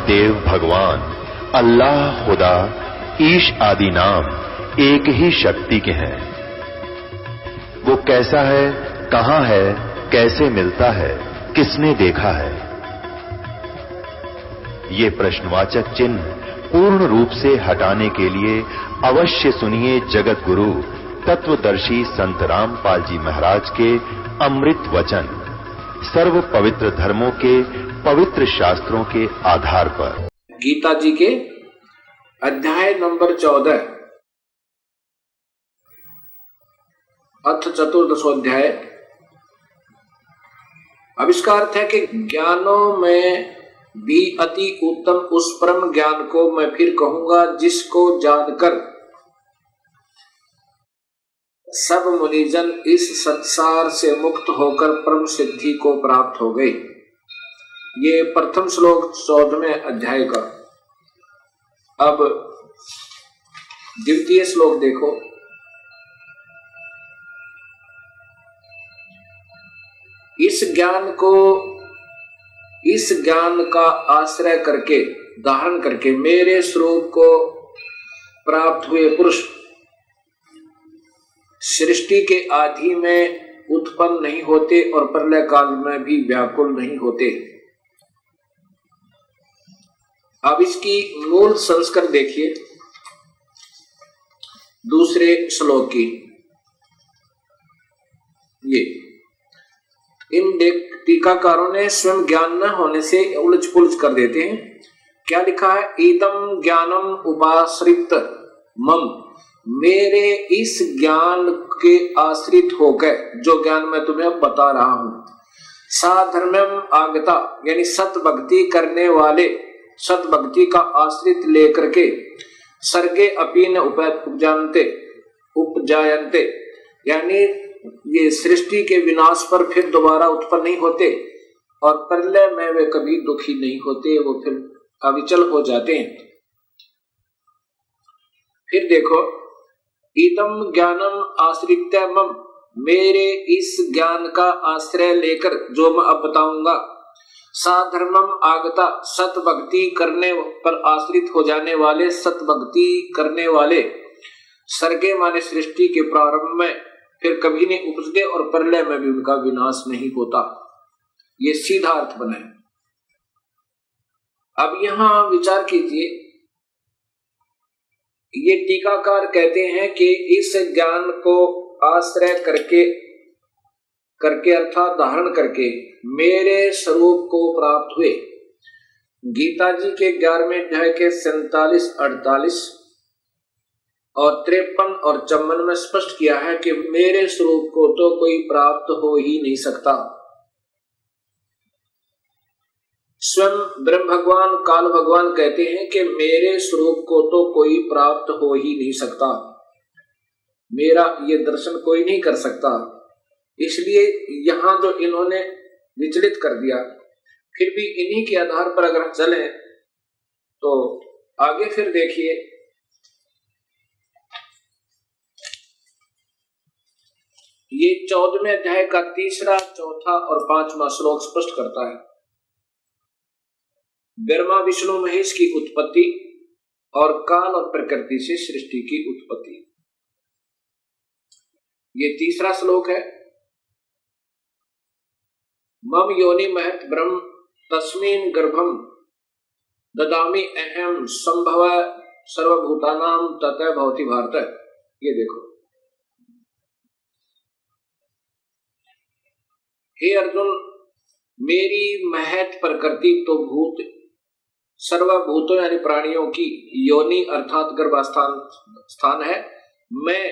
देव भगवान, अल्लाह, खुदा, ईश आदि नाम एक ही शक्ति के हैं। वो कैसा है, कहां है, कैसे मिलता है, किसने देखा है? ये प्रश्नवाचक चिन्ह पूर्ण रूप से हटाने के लिए अवश्य सुनिए जगत गुरु तत्वदर्शी संत रामपाल जी महाराज के अमृत वचन, सर्व पवित्र धर्मों के पवित्र शास्त्रों के आधार पर। गीता जी के अध्याय नंबर 14 अथ चतुर्दशोध्याय। अब इसका अर्थ है कि ज्ञानों में भी अति उत्तम उस परम ज्ञान को मैं फिर कहूंगा जिसको जानकर सब मुनिजन इस संसार से मुक्त होकर परम सिद्धि को प्राप्त हो गए। ये प्रथम श्लोक 14वें अध्याय का। अब द्वितीय श्लोक देखो। इस ज्ञान का आश्रय करके, धारण करके मेरे स्वरूप को प्राप्त हुए पुरुष सृष्टि के आदि में उत्पन्न नहीं होते और प्रलय काल में भी व्याकुल नहीं होते। अब इसकी मूल संस्कार देखिए दूसरे श्लोक की। ये इन टीकाकारों ने स्वयं ज्ञान न होने से उलझ पुलझ कर देते हैं। क्या लिखा है? ईदम ज्ञानम उपाश्रित मम, मेरे इस ज्ञान के आश्रित होकर, जो ज्ञान मैं तुम्हें बता रहा हूं, साधर्म्यम आगता, यानी सत भक्ति करने वाले, सत भक्ति का आश्रित लेकर के सर्गे अपीन उपजायन्ते, यानी ये सृष्टि के विनाश पर फिर दोबारा उत्पन्न नहीं होते और प्रलय में वे कभी दुखी नहीं होते, वो फिर अविचल हो जाते हैं। फिर देखो, इदम ज्ञानम आश्रित्य मम, मेरे इस ज्ञान का आश्रय लेकर जो मैं अब बताऊंगा, साधर्मम आगता, सत भक्ति करने पर आश्रित हो जाने वाले, सत भक्ति करने वाले, सर्गे माने सृष्टि के प्रारंभ में फिर कभी नहीं उपजते और प्रलय में भी उनका विनाश नहीं होता। ये सीधा अर्थ बना है। अब यहां विचार कीजिए, ये टीकाकार कहते हैं कि इस ज्ञान को आश्रय करके अर्थात धारण करके मेरे स्वरूप को प्राप्त हुए। गीता जी के 11वें अध्याय के 47, 48 और 53 और 54 में स्पष्ट किया है कि मेरे स्वरूप को तो कोई प्राप्त हो ही नहीं सकता। स्वयं ब्रह्म भगवान, काल भगवान कहते हैं कि मेरे स्वरूप को तो कोई प्राप्त हो ही नहीं सकता, मेरा ये दर्शन कोई नहीं कर सकता। इसलिए यहां जो इन्होंने विचलित कर दिया, फिर भी इन्हीं के आधार पर अगर चलें तो आगे फिर देखिए, ये 14वें अध्याय का 3रा, 4था और 5वां श्लोक स्पष्ट करता है ब्रह्मा विष्णु महेश की उत्पत्ति और काल और प्रकृति से सृष्टि की उत्पत्ति। ये 3रा श्लोक है। मम योनि महत ब्रह्म तस्मिन् गर्भम ददामि अहम संभव सर्वभूतानां ततः भवति भारत। ये देखो, हे अर्जुन, मेरी महत प्रकृति तो भूत सर्वभूतों यानी प्राणियों की योनि अर्थात गर्भास्थान है। मैं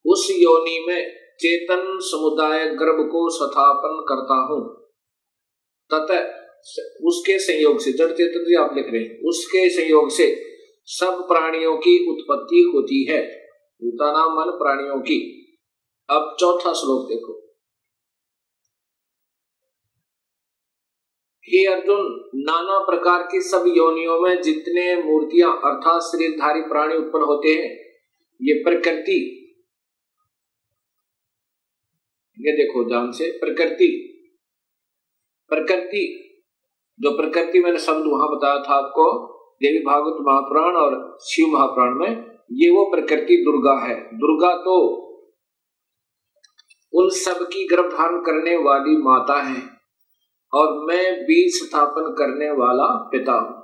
उस योनि में चेतन समुदाय गर्भ को स्थापन करता हूं, ततः उसके संयोग से, जड़ चेतन जी आप लिख रहे हैं, उसके संयोग से सब प्राणियों की उत्पत्ति होती है। भूतानां मन प्राणियों की। अब 4था श्लोक देखो। हे अर्जुन, नाना प्रकार की सब योनियों में जितने मूर्तियां अर्थात शरीरधारी प्राणी उत्पन्न होते हैं, ये प्रकृति, ये देखो ध्यान से, प्रकृति जो प्रकृति मैंने शब्द वहां बताया था आपको, देवी भागवत महापुराण और शिव महापुराण में, ये वो प्रकृति दुर्गा है। दुर्गा तो उन सब की गर्भ धारण करने वाली माता है और मैं बीज स्थापन करने वाला पिता हूं।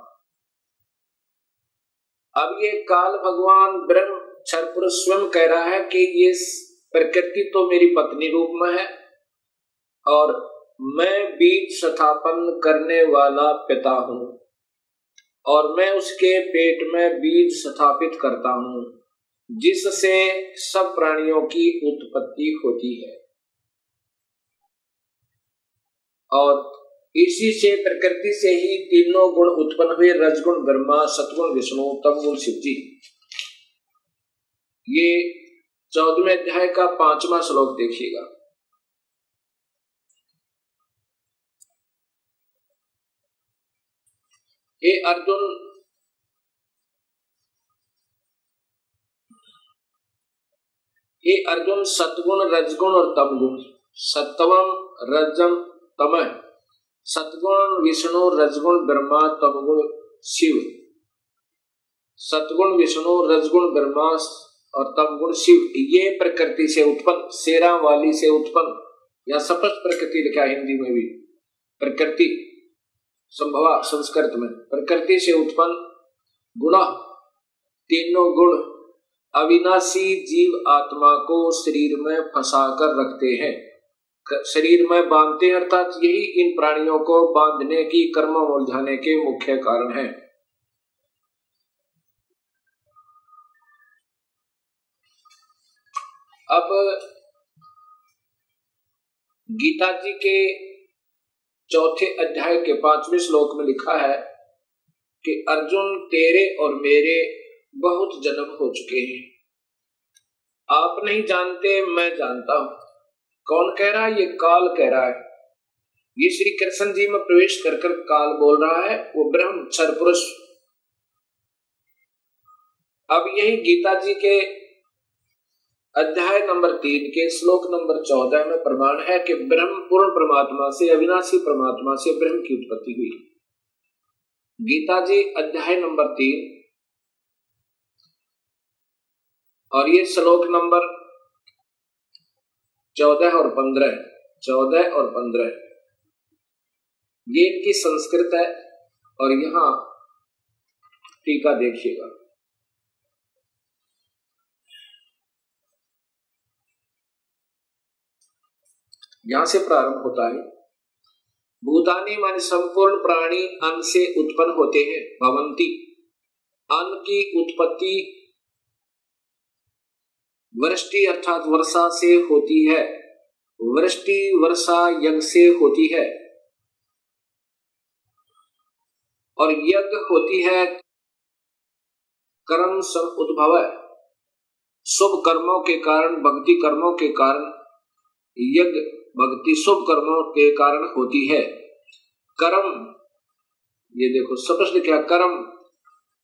अब ये काल भगवान ब्रह्म क्षर पुरुष स्वयं कह रहा है कि ये प्रकृति तो मेरी पत्नी रूप में है और मैं बीज स्थापन करने वाला पिता हूं और मैं उसके पेट में बीज स्थापित करता हूं जिससे सब प्राणियों की उत्पत्ति होती है और इसी से प्रकृति से ही तीनों गुण उत्पन्न हुए, रजगुण ब्रह्मा, सतगुण विष्णु, तमगुण शिव जी। ये 14वें अध्याय का 5वां श्लोक देखिएगा। हे अर्जुन, सतगुण, रजगुण और तमगुण, सत्वम रजम तमः, सतगुण विष्णु, रजगुण ब्रह्मा, तमगुण शिव। सतगुण विष्णु, रजगुण ब्रह्मा और तमगुण शिव, ये प्रकृति से उत्पन्न, शेरा वाली से उत्पन्न, या सपष्ट प्रकृति लिखा हिंदी में भी, प्रकृति संभवा संस्कृत में, प्रकृति से उत्पन्न गुण, तीनों गुण अविनाशी जीव आत्मा को शरीर में फंसा कर रखते हैं, शरीर में बांधते हैं, अर्थात यही इन प्राणियों को बांधने की, कर्म उलझाने के मुख्य कारण है। अब गीता जी के 4थे अध्याय के 5वें श्लोक में लिखा है कि अर्जुन, तेरे और मेरे बहुत जन्म हो चुके हैं, आप नहीं जानते, मैं जानता हूं। कौन कह रहा है? ये काल कह रहा है। ये श्री कृष्ण जी में प्रवेश कर कर काल बोल रहा है, वो ब्रह्म क्षर पुरुष। अब यही गीता जी के अध्याय नंबर 3 के श्लोक नंबर 14 में प्रमाण है कि ब्रह्म पूर्ण परमात्मा से, अविनाशी परमात्मा से ब्रह्म की उत्पत्ति हुई। गीता जी अध्याय नंबर 3 और ये श्लोक नंबर 14 और 15 ये इनकी संस्कृत है और यहां टीका देखिएगा। यहां से प्रारंभ होता है, भूतानी माने संपूर्ण प्राणी अन्न से उत्पन्न होते हैं, भवंती, अन्न की उत्पत्ति वृष्टि अर्थात वर्षा से होती है, वृष्टि वर्षा यज्ञ से होती है और यज्ञ होती है कर्म सब उद्भव, शुभ कर्मों के कारण, भक्ति कर्मों के कारण, यज्ञ भक्ति शुभ कर्मों के कारण होती है। कर्म, ये देखो स्पष्ट क्या, कर्म,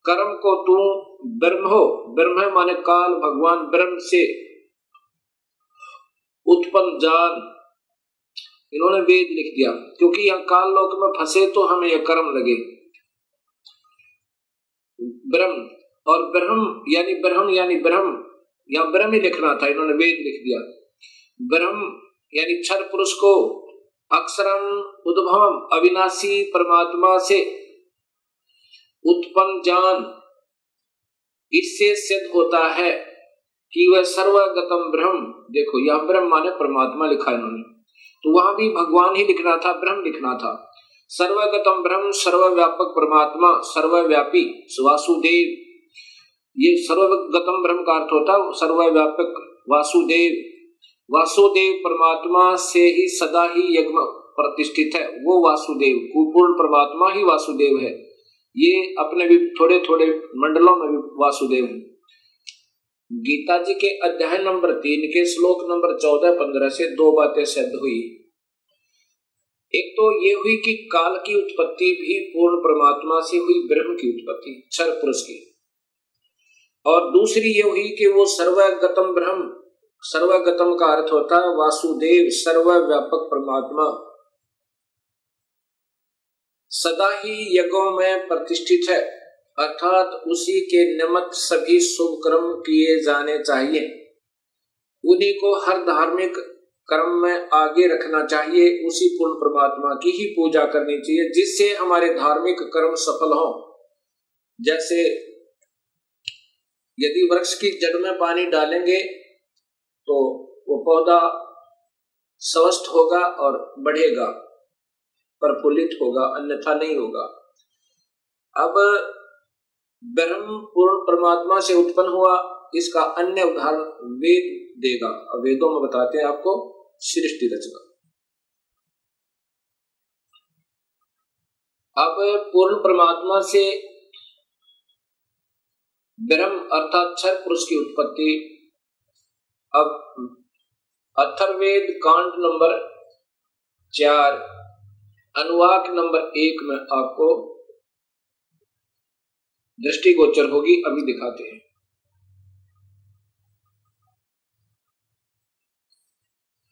कर्म को तू ब्रह्म हो, ब्रह्म माने काल भगवान ब्रह्म से उत्पन्न जान, इन्होंने वेद लिख दिया क्योंकि यहाँ काल लोक में फंसे तो हमें यह कर्म लगे। ब्रह्म और ब्रह्म यानी ब्रह्म, यहाँ ब्रह्म ही लिखना था, इन्होंने वेद लिख दिया। ब्रह्म यानी क्षर पुरुष को अक्षरम उद्भवम अविनाशी परमात्मा से उत्पन्न जान, इससे सिद्ध होता है कि वह सर्वगतम ब्रह्म, देखो यह ब्रह्म माने परमात्मा लिखा इन्होंने, तो वहां भी भगवान ही लिखना था, ब्रह्म लिखना था। सर्वगतम ब्रह्म, सर्वव्यापक परमात्मा, सर्वव्यापी वासुदेव, ये सर्वगतम ब्रह्म का अर्थ होता है सर्वव्यापक वासुदेव। वासुदेव परमात्मा से ही सदा ही यज्ञ प्रतिष्ठित है, वो वासुदेव, पूर्ण परमात्मा ही वासुदेव है। ये अपने भी थोड़े थोड़े मंडलों में भी वासुदेव है। गीता जी के अध्याय नंबर 3 के श्लोक नंबर 14-15 से दो बातें सिद्ध हुई। एक तो ये हुई कि काल की उत्पत्ति भी पूर्ण परमात्मा से हुई, ब्रह्म की उत्पत्ति क्षर पुरुष की, और दूसरी ये हुई कि वो सर्वगतम ब्रह्म, सर्वगतम का अर्थ होता है वासुदेव, सर्वव्यापक परमात्मा, सदा ही यज्ञों में प्रतिष्ठित है, अर्थात उसी के निमित्त सभी शुभ कर्म किए जाने चाहिए। उन्हीं को हर धार्मिक कर्म में आगे रखना चाहिए। उसी पूर्ण परमात्मा की ही पूजा करनी चाहिए जिससे हमारे धार्मिक कर्म सफल हों। जैसे यदि वृक्ष की जड़ में पानी डालेंगे तो वो पौधा स्वस्थ होगा और बढ़ेगा, प्रफुल्लित होगा, अन्यथा नहीं होगा। अब ब्रह्म पूर्ण परमात्मा से उत्पन्न हुआ, इसका अन्य उदाहरण वेद देगा। और वेदों में बताते हैं आपको सृष्टि रचना। अब पूर्ण परमात्मा से ब्रह्म अर्थात क्षर पुरुष की उत्पत्ति। अब अथर्ववेद कांड नंबर 4 अनुवाक नंबर 1 में आपको दृष्टिगोचर होगी। अभी दिखाते हैं।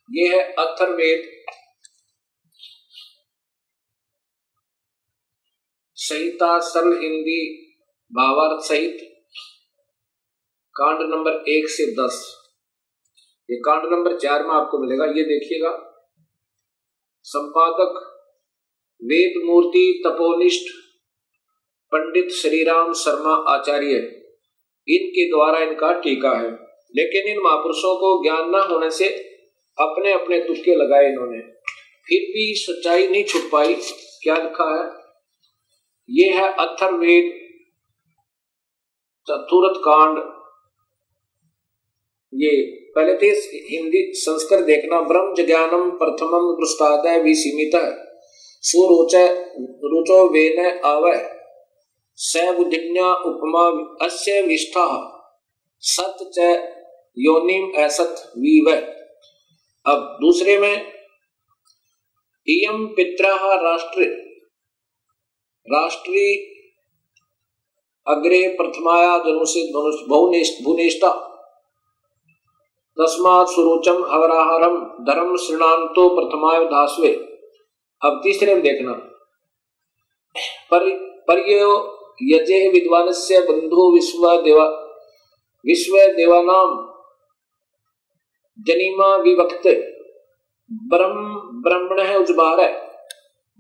यह है अथर्ववेद संहिता सरल हिंदी भावार्थ सहित कांड नंबर 1 से 10। ये कांड नंबर 4 में आपको मिलेगा। ये देखिएगा, संपादक वेद मूर्ति तपोनिष्ठ पंडित श्रीराम शर्मा आचार्य, इनके द्वारा इनका टीका है। लेकिन इन महापुरुषों को ज्ञान न होने से अपने अपने तुक्के लगाए इन्होंने, फिर भी सच्चाई नहीं छुप पाई। क्या लिखा है? ये है अथर्ववेद चतुर्थ कांड। ये पहले थे हिंदी संस्कृत देखना। ब्रह्म ज्ञानम प्रथमम दृष्टादय विसीमितः सुरुचो वेन आवय स बुद्धिन्या उपमा अस्य विष्ठा सत च योनिम असत विवय। अब दूसरे में इयम पित्रः राष्ट्री अग्रे प्रथमाया धनुषित भुवनेष्टा तस्मात् सुरुचम हवराहरम धर्म श्रृणान्तो प्रथमाय धास्वे। अब तीसरे में देखना, पर्यो यजे विद्वानस्य बंधु विश्व देवानाम जनिमा विवक्त ब्रह्मण है उजबार है।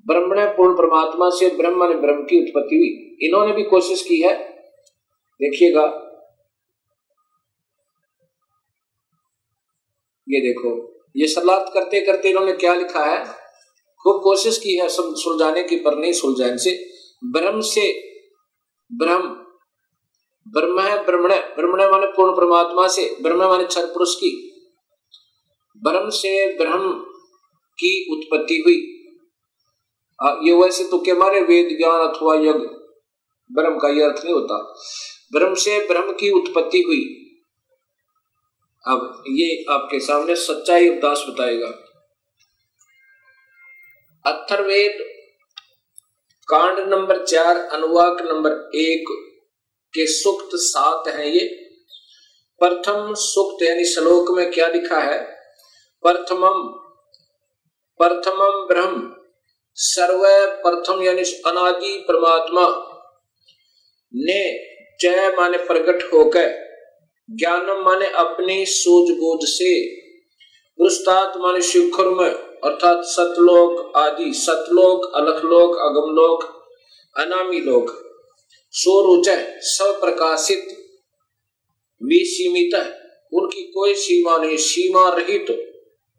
ब्रह्मण पूर्ण परमात्मा से ब्रह्म ने ब्रह्म की उत्पत्ति हुई। इन्होंने भी कोशिश की है। देखिएगा, ये देखो, ये सलात करते करते इन्होंने क्या लिखा है। खूब कोशिश की है सब सुलझाने की, पर नहीं सुलझा इनसे। ब्रह्म से ब्रह्म, ब्रह्म है ब्रह्मण, ब्रह्मण माने पूर्ण परमात्मा से, ब्रह्म माने क्षर पुरुष की, ब्रह्म से ब्रह्म की उत्पत्ति हुई। ये वैसे तो क्या मारे वेद ज्ञान अथवा यज्ञ, ब्रह्म का यह अर्थ नहीं होता। ब्रह्म से ब्रह्म की उत्पत्ति हुई। अब ये आपके सामने सच्चाई उपदास बताएगा। अथर्ववेद कांड नंबर 4 अनुवाक नंबर 1 के सूक्त 7 हैं। ये प्रथम सूक्त यानी श्लोक में क्या लिखा है? प्रथमम ब्रह्म, सर्व प्रथम यानी अनादि परमात्मा ने जय माने प्रकट होकर, ज्ञानम माने अपनी सूझबूझ से, पुरुषार्थ माने शिखर में अर्थात सतलोक आदि, सतलोक, अलखलोक, अगमलोक, अनामी लोक, सोरुच सब प्रकाशित, विसीमित, उनकी कोई सीमा नहीं, सीमा रहित तो,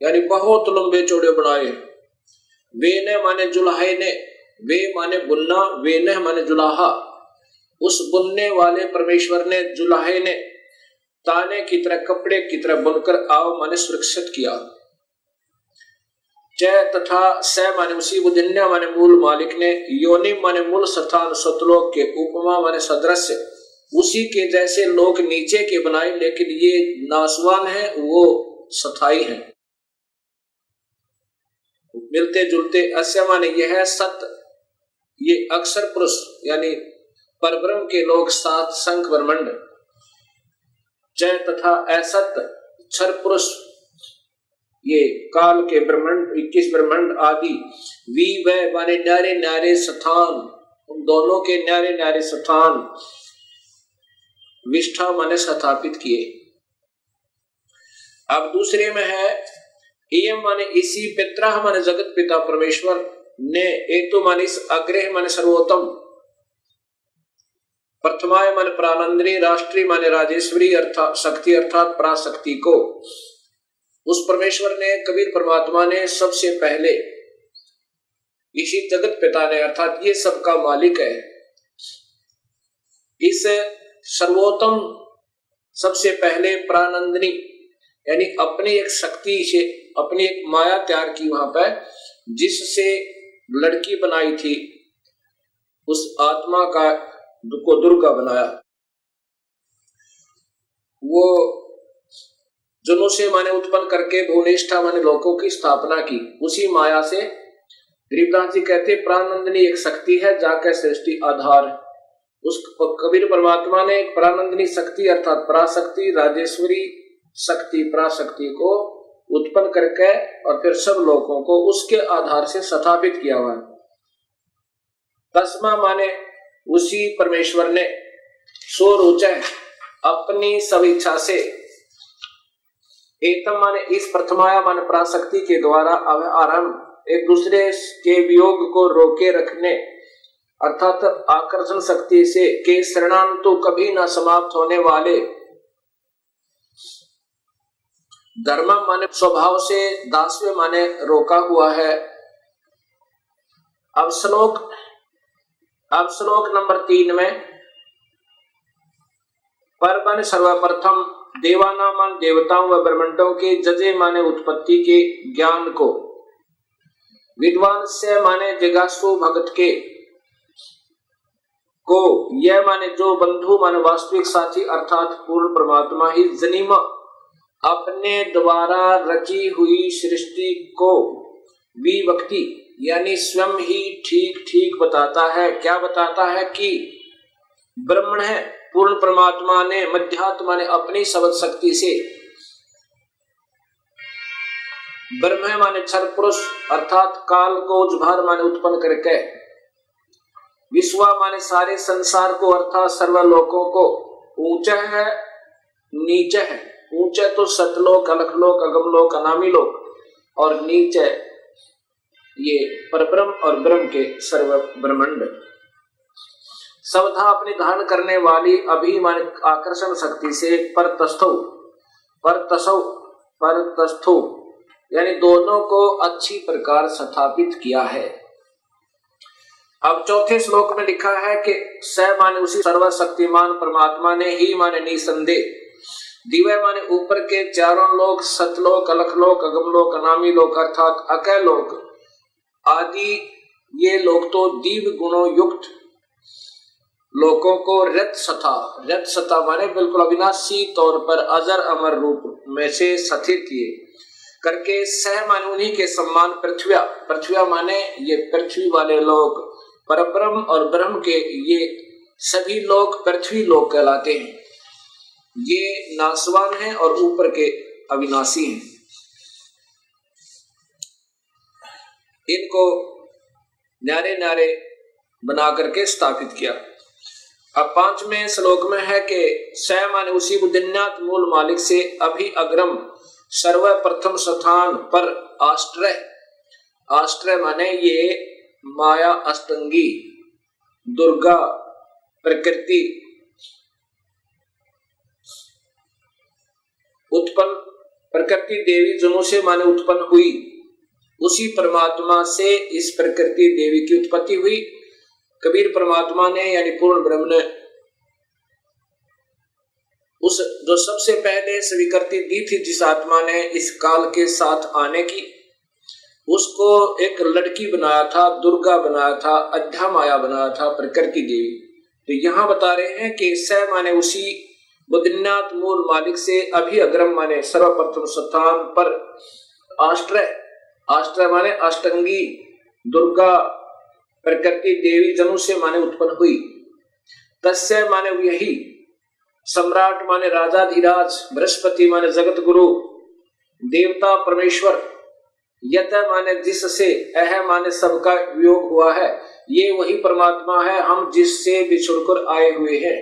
यानी बहुत लंबे चौड़े बनाए। वे ने माने जुलाहे ने, वे माने बुनना, वे ने माने जुलाहा, उस बुनने वाले परमेश्वर ने, जुलाहे ने ताने की तरह, कपड़े की तरह बुनकर आओ माने सुरक्षित किया। जय तथा स माने उसी, बुद्धिन्या माने मूल मालिक ने, योनि माने मूल स्थान सतलोक के, उपमा माने सदृश्य, उसी के जैसे लोक नीचे के बनाए, लेकिन ये नासवान है, वो स्थायी है, मिलते जुलते। अस्य माने यह है सत, ये अक्षर पुरुष यानी परब्रह्म के लोग 7 संख ब्रह्मंड। जय तथा असत क्षर पुरुष, ये काल के ब्रह्मांड 21 ब्रह्मांड आदि वी वह माने न्यारे न्यारे स्थान, उन दोनों के न्यारे न्यारे स्थान विष्ठा माने स्थापित किए। अब दूसरे में है एम माने इसी पित्रा माने जगत पिता परमेश्वर ने एतु माने इस अग्रह माने सर्वोत्तम, प्रथमाय माने प्राणंदरी, राष्ट्रीय माने राजेश्वरी अर्थात शक्ति अर्थात पराशक्ति को उस परमेश्वर ने कबीर परमात्मा ने सबसे पहले इसी जगत पिता ने अर्थात ये सबका मालिक है, इस सर्वोत्तम सबसे पहले प्राणंदनी यानी अपनी एक शक्ति से अपनी एक माया तैयार की वहां पर, जिससे लड़की बनाई थी, उस आत्मा को दुर्गा बनाया। वो जनों से माने उत्पन्न करके भुवनेष्ठा माने लोकों की स्थापना की। उसी माया से गरीबदास जी कहते प्राणनंदिनी एक शक्ति है जाकर सृष्टि आधार। उस कबीर परमात्मा ने प्राणनंदिनी शक्ति अर्थात पराशक्ति राजेश्वरी शक्ति पराशक्ति को उत्पन्न करके और फिर सब लोगों को उसके आधार से स्थापित किया हुआ है। तस्मा माने उसी परमेश्वर ने सौर ऊंचा अपनी सब इच्छा से एकम माने इस प्रथमाया माने पराशक्ति के द्वारा आरंभ एक दूसरे के वियोग को रोके रखने अर्थात आकर्षण शक्ति से के शरणांत तो कभी ना समाप्त होने वाले धर्म माने स्वभाव से दासवे माने रोका हुआ है। अब श्लोक नंबर 3 में पर माने सर्वप्रथम देवाना मान देवताओं व ब्रह्मांडों के जजे माने उत्पत्ति के ज्ञान को, विद्वान से माने जिज्ञासु भगत के को, यह माने जो बंधु माने वास्तविक साथी अर्थात पूर्ण परमात्मा ही जनीमा अपने द्वारा रची हुई सृष्टि को विभक्ति यानी स्वयं ही ठीक ठीक बताता है। क्या बताता है कि ब्रह्मण है पूर्ण परमात्मा ने मध्यात्मा ने अपनी शब्द शक्ति से ब्रह्म माने क्षर पुरुष अर्थात काल को उजभार माने उत्पन्न करके विश्वा माने सारे संसार को अर्थात सर्वलोकों को, ऊंचा है नीचे है, ऊंचे तो सतलोक अलखलोक अगमलोक अनामी लोक और नीचे ये परब्रह्म और ब्रह्म के सर्व ब्रह्मांड सवधा अपने धारण करने वाली अभिमान आकर्षण शक्ति से परतस्थो यानी दोनों को अच्छी प्रकार स्थापित किया है। अब चौथे श्लोक में लिखा है कि स माने उसी सर्वशक्तिमान परमात्मा ने ही माने निसंदेह दिव्य माने ऊपर के चारों लोक सतलोक अलखलोक अगमलोक अनामी लोक अर्थात अकय लोक आदि ये लोग तो दिव्य गुणों युक्त लोकों को रत सता माने बिल्कुल अविनाशी तौर पर अजर अमर रूप में से स्थिर किए करके सह माने उन्हीं के सम्मान पृथ्व्या माने ये पृथ्वी वाले लोग परब्रह्म और ब्रह्म के ये सभी लोग पृथ्वी लोग कहलाते हैं। ये नासवान हैं और ऊपर के अविनाशी हैं। इनको न्यारे न्यारे बना करके स्थापित किया। अब 5वें श्लोक में है कि स माने उसी बुद्धिन्यात मूल मालिक से अभी अग्रम सर्वप्रथम स्थान पर आश्रय माने ये माया अष्टंगी दुर्गा प्रकृति उत्पन्न प्रकृति देवी जनों से माने उत्पन्न हुई, उसी परमात्मा से इस प्रकृति देवी की उत्पत्ति हुई। कबीर परमात्मा ने यानी पूर्ण ब्रह्म ने उस जो सबसे पहले स्वीकृति दी थी जिस आत्मा ने इस काल के साथ आने की, उसको एक लड़की बनाया था, दुर्गा बनाया था, अध्या माया बनाया था, प्रकृति देवी। तो यहाँ बता रहे हैं कि स माने उसी बुद्धिनाथ मूल मालिक से अभी अग्रम माने सर्वप्रथम स्थान पर आश्रय माने अष्टंगी दुर्गा प्रकृति देवी जनु से माने उत्पन्न हुई। तस्य माने यही सम्राट माने राजाधिराज बृहस्पति माने जगत गुरु देवता परमेश्वर, यत माने जिससे, अह माने सबका वियोग हुआ है, ये वही परमात्मा है हम जिससे बिछुड़कर आए हुए हैं।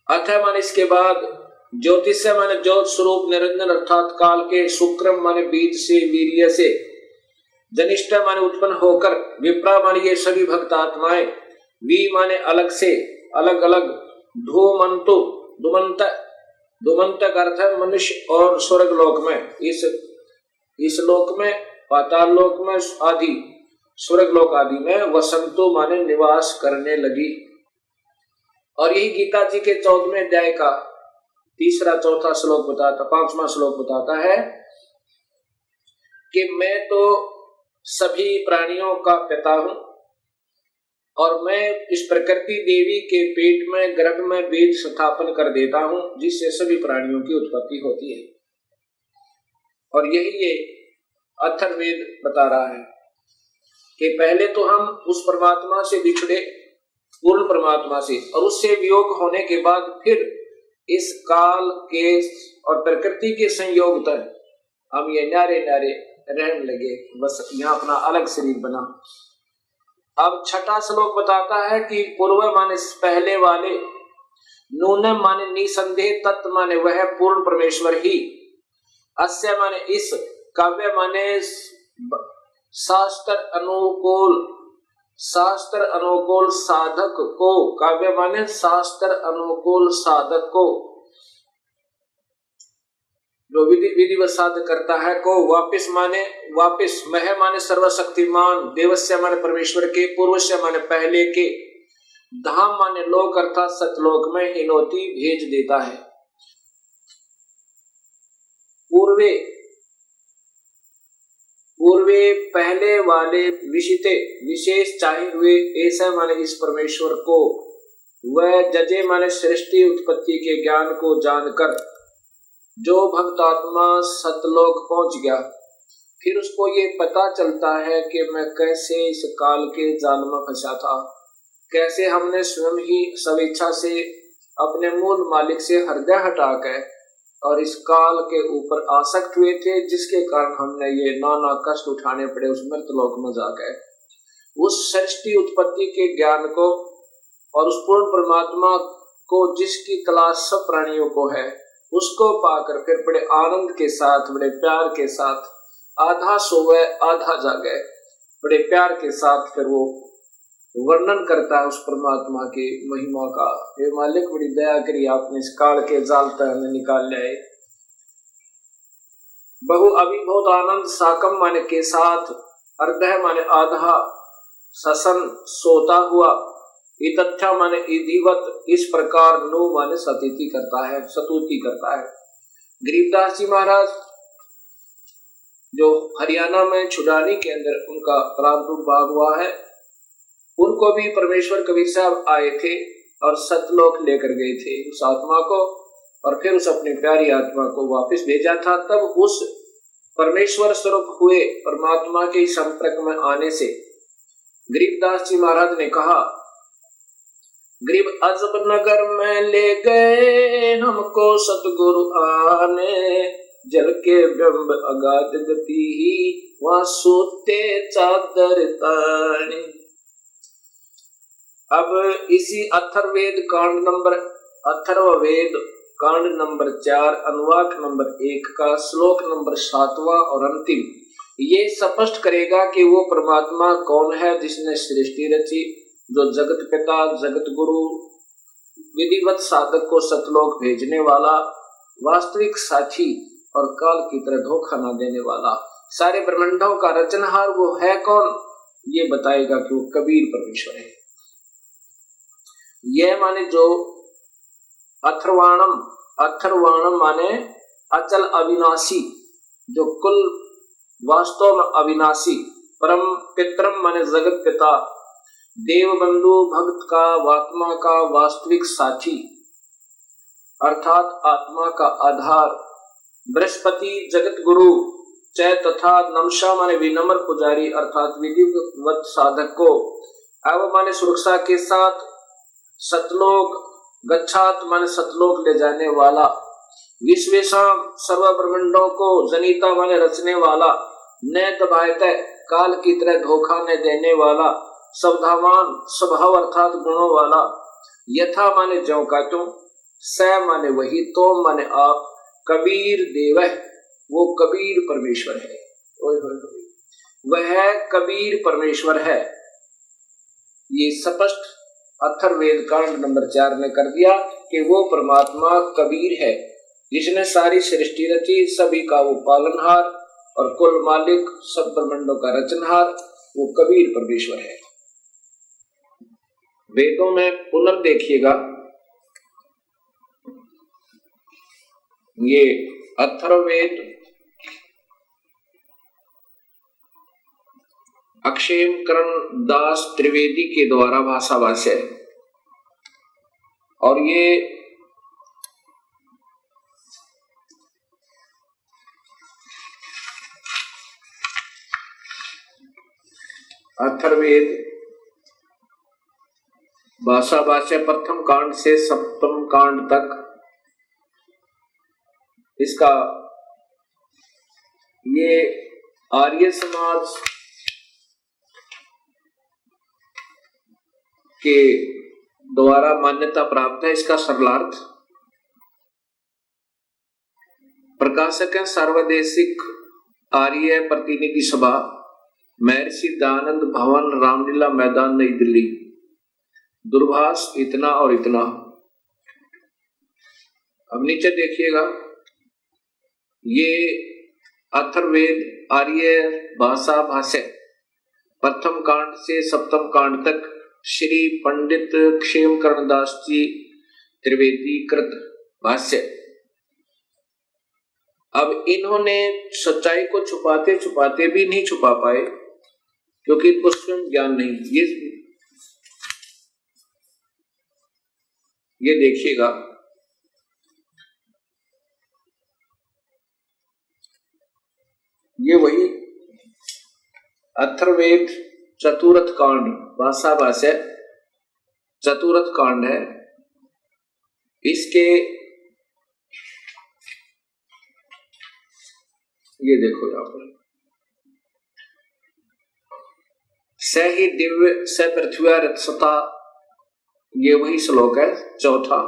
अथ माने इसके बाद, ज्योतिष माने ज्योत स्वरूप निरंजन अर्थात काल के, शुक्रम माने बीज से, वीर्य से, जनिष्ठ माने उत्पन्न होकर, विप्रा माने ये सभी भक्त आत्माएं, वी माने अलग से, अलग अलग, धूमंतु धूमंत, धूमंत का अर्थ है मनुष्य और स्वर्ग लोक में, इस लोक में, पाताल लोक में आदि, स्वर्ग लोक आदि में, वसंतो माने निवास करने लगी। और यही गीता जी के 14वें अध्याय का 3-4 श्लोक बताता, 5वां श्लोक बताता है कि मैं तो सभी प्राणियों का पिता हूं और मैं इस प्रकृति देवी के पेट में, गर्भ में बीज स्थापन कर देता हूं जिससे सभी प्राणियों की उत्पत्ति होती है। और यही ये अथर्ववेद बता रहा है कि पहले तो हम उस परमात्मा से बिछड़े, पूर्ण परमात्मा से, और उससे वियोग होने के बाद फिर इस काल के और प्रकृति के संयोग तक हम ये नारे नारे रहने लगे, बस यहाँ अपना अलग शरीर बना। अब 6वां श्लोक बताता है कि पूर्व माने पहले वाले, नूनम माने निसंदेह, तत् माने वह पूर्ण परमेश्वर ही, अस्य माने इस, काव्य माने शास्त्र अनुकूल, शास्त्र अनुकूल साधक को, काव्य माने शास्त्र अनुकूल साधक को, जो विधिवत साधक करता है, को, वापिस माने वापिस, मह माने सर्वशक्तिमान, देवस्य माने परमेश्वर के, पूर्वस्य माने पहले के, धाम माने लोक अर्थात सतलोक में, हिनोती भेज देता है। पूर्वे, पूर्वे पहले वाले, विशिते विशेष चाहे हुए, ऐसा माने इस परमेश्वर को, वह जजे माने सृष्टि उत्पत्ति के ज्ञान को जानकर जो भक्त आत्मा सतलोक पहुंच गया, फिर उसको ये पता चलता है कि मैं कैसे इस काल के जाल में फंसा था, कैसे हमने स्वयं ही स्वेच्छा से अपने मूल मालिक से हृदय हटाकर और इस काल के ऊपर आसक्त हुए थे, जिसके कारण हमने ये नाना कष्ट उठाने पड़े उस मृतलोक में जाकर। उस सृष्टि उत्पत्ति के ज्ञान को और उस पूर्ण परमात्मा को जिसकी तलाश सब प्राणियों को है, उसको पाकर फिर बड़े आनंद के साथ, बड़े प्यार के साथ, आधा सोवे आधा जागे, बड़े प्यार के साथ फिर वो वर्णन करता है उस परमात्मा की महिमा का। हे मालिक, बड़ी दया करी, आपने इस काल के जाल तक हमें निकाल लाए। बहु अभिभूत आनंद, साकम माने के साथ, अर्धः माने आधा, ससन सोता हुआ, इतथ्या माने इधिवत, इस प्रकार, नो माने सतीति करता है, सतुति करता है। गरीबदास जी महाराज जो हरियाणा में छुड़ानी के अंदर उनका प्रादुर्भाव हुआ है, उनको भी परमेश्वर कबीर साहब आए थे और सतलोक लेकर गए थे उस आत्मा को, और फिर उस अपनी प्यारी आत्मा को वापस भेजा था। तब उस परमेश्वर स्वरूप हुए परमात्मा के संपर्क में आने से गरीबदास जी महाराज ने कहा, गरीब अजब नगर में ले गए हमको सतगुरु आने, जल के बिंब अगाध गति ही वहां सोते चादर ताने। अब इसी अथर्ववेद कांड नंबर 4 अनुवाक नंबर 1 का श्लोक नंबर 7वां और अंतिम, ये स्पष्ट करेगा कि वो परमात्मा कौन है जिसने सृष्टि रची, जो जगत पिता, जगत गुरु, विधिवत साधक को सतलोक भेजने वाला, वास्तविक साथी और काल की तरह धोखा न देने वाला, सारे ब्रह्मांडों का रचनहार वो है कौन, ये बताएगा कि वो कबीर परमेश्वर है। यह माने जो अथर्वाणम माने अचल अविनाशी, जो कुल वास्तव में अविनाशी, परम पितरम माने जगत पिता, देव बंधु, भक्त का, आत्मा का वास्तविक साथी अर्थात आत्मा का आधार, बृहस्पति जगत गुरु, चय तथा नमशा माने विनम्र पुजारी अर्थात विधिवत साधक को, अब माने सुरक्षा के साथ, सतलोक गच्छात माने सतलोक ले जाने वाला, विश्वेशाम सर्व ब्रह्मांडों को जनिता माने रचने वाला, न दबायते काल की तरह धोखा न देने वाला, स्वभावान स्वभाव अर्थात गुणों वाला, यथा माने ज्यों का त्यों, स माने वही, तो माने आप, कबीर देव वो कबीर परमेश्वर है। वह कबीर परमेश्वर है। ये स्पष्ट अथर्ववेद कांड नंबर 4 में कर दिया कि वो परमात्मा कबीर है, जिसने सारी सृष्टि रची, सभी का वो पालनहार और कुल मालिक, सब ब्रह्मांडों का रचनहार, वो कबीर परमेश्वर है। वेदों में पुनः देखिएगा, ये अथर्ववेद अक्षेमकरण दास त्रिवेदी के द्वारा भाषा भाष्य है, और ये अथर्ववेद भाषा भाष्य प्रथम कांड से सप्तम कांड तक इसका ये आर्य समाज के द्वारा मान्यता प्राप्त है। इसका सरलार्थ प्रकाशक है सर्वदेशिक आर्य प्रतिनिधि सभा, महर्षि दयानंद भवन, रामलीला मैदान, नई दिल्ली। दूरभाष इतना और इतना। अब नीचे देखिएगा, ये अथर्ववेद आर्य भाषा भाष्य प्रथम कांड से सप्तम कांड तक श्री पंडित क्षेमकरण दास जी त्रिवेदी कृत भाष्य। अब इन्होंने सच्चाई को छुपाते छुपाते भी नहीं छुपा पाए, क्योंकि इनको स्वयं ज्ञान नहीं। ये देखिएगा, ये वही अथर्ववेद चतुर्थ कांड भाषा भाष्य चतुर्थ कांड है। इसके ये देखो यहां पर, स ही दिव्य स पृथ्वी रत्सता, ये वही श्लोक है चौथा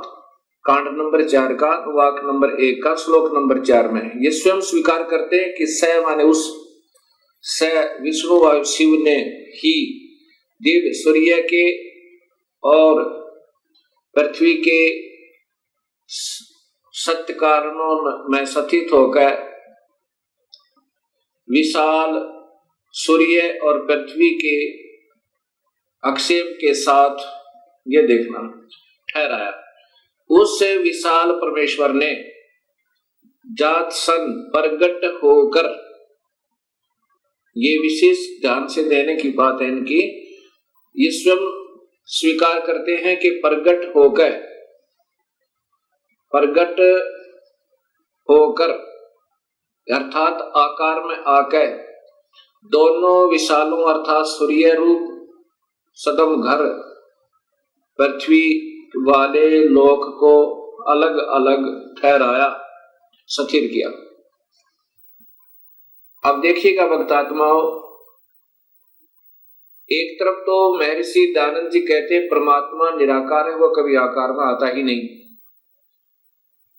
कांड नंबर 4 का वाक नंबर 1 का श्लोक नंबर 4 में। ये स्वयं स्वीकार करते हैं कि स माने उस, स विष्णु व शिव ने ही दिव्य सूर्य के और पृथ्वी के सत्य कारणों में स्थित होकर विशाल सूर्य और पृथ्वी के अक्षेप के साथ, ये देखना, ठहराया। उस विशाल परमेश्वर ने जात सन प्रगट होकर, ये विशेष ध्यान से देने की बात है इनकी, ये स्वयं स्वीकार करते हैं कि प्रगट होकर अर्थात आकार में आकर दोनों विशालों अर्थात सूर्य रूप सदम घर पृथ्वी वाले लोक को अलग अलग ठहराया, स्थिर किया। अब देखिएगा भक्तात्माओं, एक तरफ तो महर्षि दयानंद जी कहते हैं परमात्मा निराकार है, वो कभी आकार में आता ही नहीं,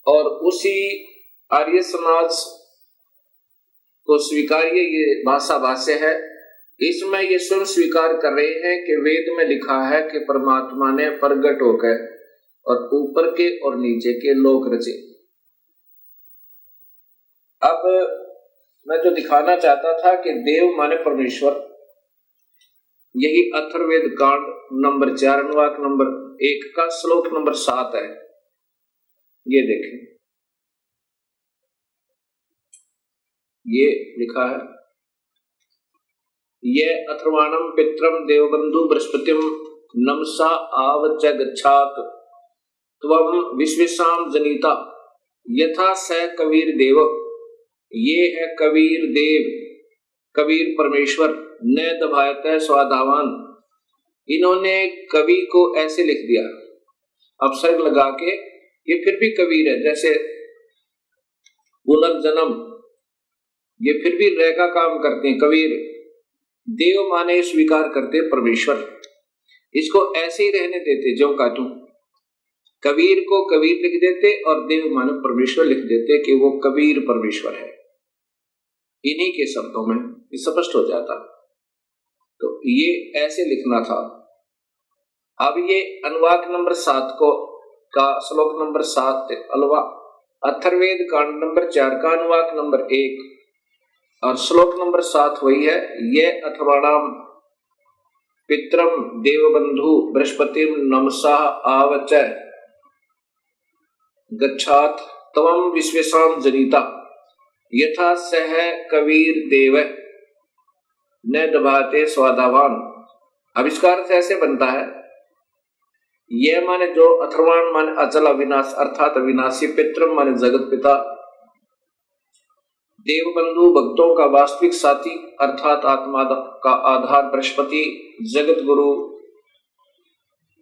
और उसी आर्य समाज को स्वीकार्य ये भाषा भाष्य है। इसमें ये स्वयं स्वीकार कर रहे हैं कि वेद में लिखा है कि परमात्मा ने प्रगट होकर और ऊपर के और नीचे के लोक रचे। अब मैं जो दिखाना चाहता था कि देव माने परमेश्वर, यही अथर्ववेद कांड नंबर 4 अनुवाक नंबर 1 का श्लोक नंबर 7 है। ये देखें, ये लिखा है, ये अथर्वाणम पित्रम देवबंधु बृहस्पतिम नमसा आवच गच्छात त्वम विश्वेशाम जनिता यथा स कबीर देव। ये है कबीर देव, कबीर परमेश्वर, न दभायत स्वाधावान। इन्होंने कवि को ऐसे लिख दिया अपसर्ग लगा के, ये फिर भी कबीर है। जैसे पुनर्जन्म, ये फिर भी रह का काम करते हैं। कबीर देव माने स्वीकार करते परमेश्वर, इसको ऐसे ही रहने देते जो का तू। कबीर को कबीर लिख देते और देव माने परमेश्वर लिख देते कि वो कबीर परमेश्वर है। इन्हीं के शब्दों में स्पष्ट हो जाता। तो ये ऐसे लिखना था। अब ये अनुवाक नंबर 7 को का श्लोक नंबर 7 अथर्ववेद कांड नंबर 4 का अनुवाक नंबर 1 और श्लोक नंबर 7 वही है। ये अथर्वाणाम पित्रम देवबंधु बृहस्पतिम नमसः आवच गच्छात तवम विश्वेशाम जनिता यथा सह कबीर देव न दबाते स्वादावान। आविष्कार से ऐसे बनता है। यह माने जो, अथर्वाण माने अचल अविनाश अर्थात अविनाशी, पितरम माने जगत पिता, देवबंधु भक्तों का वास्तविक साथी अर्थात आत्मा का आधार बृहस्पति जगत गुरु,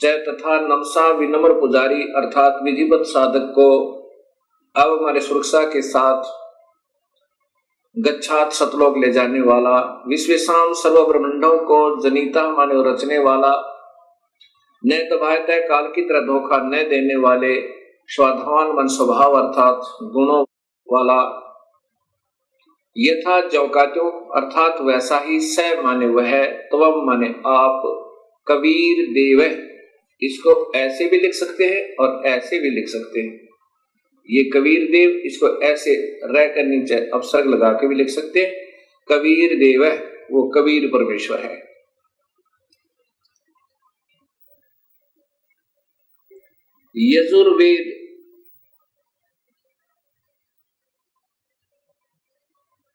जय तथा नमसा विनम्र पुजारी अर्थात विधिवत साधक को अब हमारे सुरक्षा के साथ गच्छात सतलोक ले जाने वाला, विश्वेशाम सर्व ब्रह्मांडों को जनिता माने रचने वाला, न दबायतः काल की तरह धोखा न देने वाले, स्वाधावान मन स्वभाव अर्थात गुणों वाला, यथा जौकात्यों अर्थात वैसा ही, स माने वह, तवम माने आप, कबीर देव। इसको ऐसे भी लिख सकते हैं और ऐसे भी लिख सकते हैं। ये कबीर देव, इसको ऐसे रह कर नीचे अपसर्ग लगा के भी लिख सकते हैं। कबीर देव है, वो कबीर परमेश्वर है। यजुर्वेद,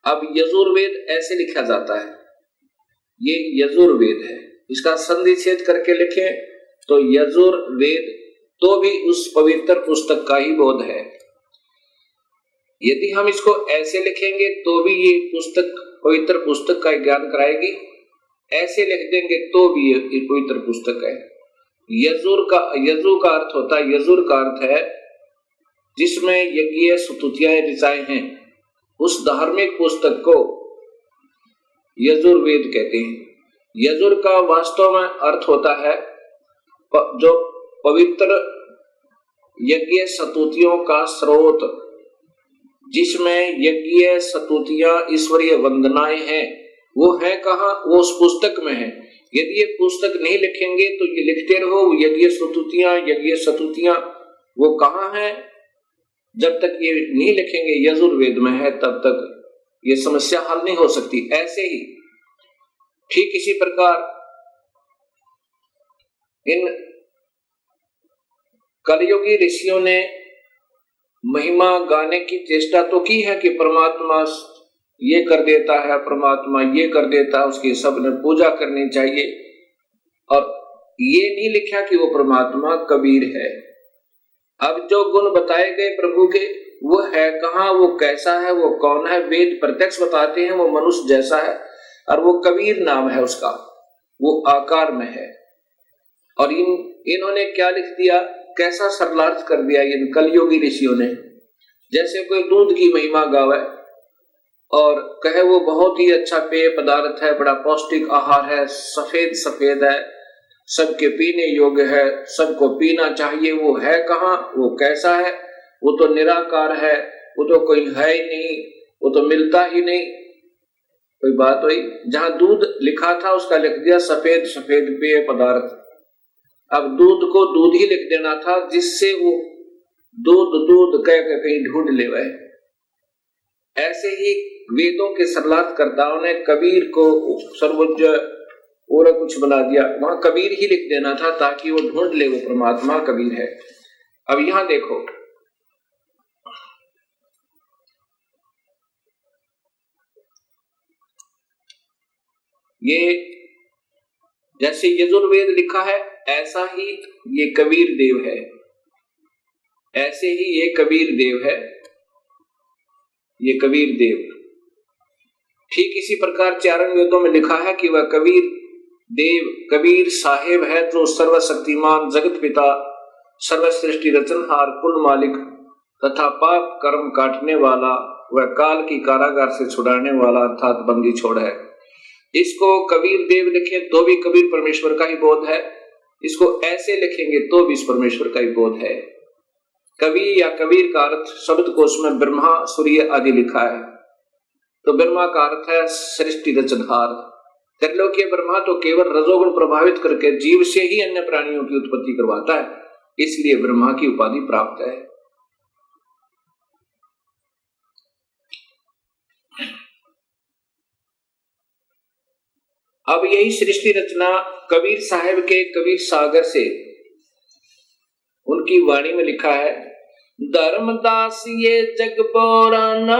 अब यजुर्वेद ऐसे लिखा जाता है। ये यजुर्वेद है, इसका संधि छेद करके लिखें तो यजुर्वेद तो भी उस पवित्र पुस्तक का ही बोध है। यदि हम इसको ऐसे लिखेंगे तो भी ये पुस्तक पवित्र पुस्तक का ज्ञान कराएगी, ऐसे लिख देंगे तो भी ये पवित्र पुस्तक है। यजु का अर्थ होता है, यजुर का अर्थ है जिसमें यज्ञ स्तुतियां ऋचाएं हैं, उस धार्मिक पुस्तक को यजुर्वेद कहते हैं। यजुर का वास्तव में अर्थ होता है जो पवित्र यज्ञ स्तुतियों का स्रोत, जिसमें यज्ञ स्तुतियां ईश्वरीय वंदनाएं हैं, वो है कहाँ? वो उस पुस्तक में है। यदि ये पुस्तक नहीं लिखेंगे तो ये लिखते रहो यज्ञ स्तुतियां, वो कहाँ है? जब तक ये नहीं लिखेंगे यजुर्वेद में है, तब तक ये समस्या हल नहीं हो सकती। ऐसे ही ठीक इसी प्रकार इन कलयुगी ऋषियों ने महिमा गाने की चेष्टा तो की है कि परमात्मा ये कर देता है, परमात्मा ये कर देता है, उसकी सबने पूजा करनी चाहिए, और ये नहीं लिखा कि वो परमात्मा कबीर है। अब जो गुण बताए गए प्रभु के, वो है कहाँ, वो कैसा है, वो कौन है? वेद प्रत्यक्ष बताते हैं वो मनुष्य जैसा है, और वो कबीर नाम है उसका, वो आकार में है। और इन्होंने क्या लिख दिया, कैसा सरलार्थ कर दिया इन कलयुगी ऋषियों ने। जैसे कोई दूध की महिमा गावे और कहे वो बहुत ही अच्छा पेय पदार्थ है, बड़ा पौष्टिक आहार है, सफेद सफेद है, सबके पीने योग्य है, सबको पीना चाहिए। वो है कहाँ, वो कैसा है? वो तो निराकार है, वो तो कोई है ही नहीं, वो तो मिलता ही नहीं। कोई बात हुई? जहां दूध लिखा था उसका लिख दिया सफेद सफेद पेय पदार्थ। अब दूध को दूध ही लिख देना था, जिससे वो दूध दूध कह के कहीं ढूंढ ले वह। ऐसे ही वेदों के सरलार्थकर्ताओं ने कबीर को सर्वोच्च और कुछ बना दिया, वहां कबीर ही लिख देना था ताकि वो ढूंढ ले वो परमात्मा कबीर है। अब यहां देखो, ये जैसे यजुर्वेद लिखा है ऐसा ही ये कबीर देव है, ऐसे ही ये कबीर देव है, ये कबीर देव। ठीक इसी प्रकार चारण वेदों में लिखा है कि वह कबीर देव कबीर साहेब है, जो सर्वशक्तिमान जगत पिता सर्वसृष्टि रचनहार कुल मालिक तथा पाप कर्म काटने वाला वह काल की कारागार से छुड़ाने वाला अर्थात बंदी छोड़ है। इसको कबीर देव लिखे तो भी कबीर परमेश्वर का ही बोध है, इसको ऐसे लिखेंगे तो भी इस परमेश्वर का ही बोध है। कवि या कबीर का अर्थ शब्दकोश में ब्रह्मा सूर्य आदि लिखा है, तो ब्रह्मा का अर्थ है सृष्टि रचनहार। त्रिलोकीय ब्रह्मा तो केवल रजोगुण प्रभावित करके जीव से ही अन्य प्राणियों की उत्पत्ति करवाता है, इसलिए ब्रह्मा की उपाधि प्राप्त है। अब यही सृष्टि रचना कबीर साहब के कबीर सागर से उनकी वाणी में लिखा है, धर्मदास ये जग बोराना,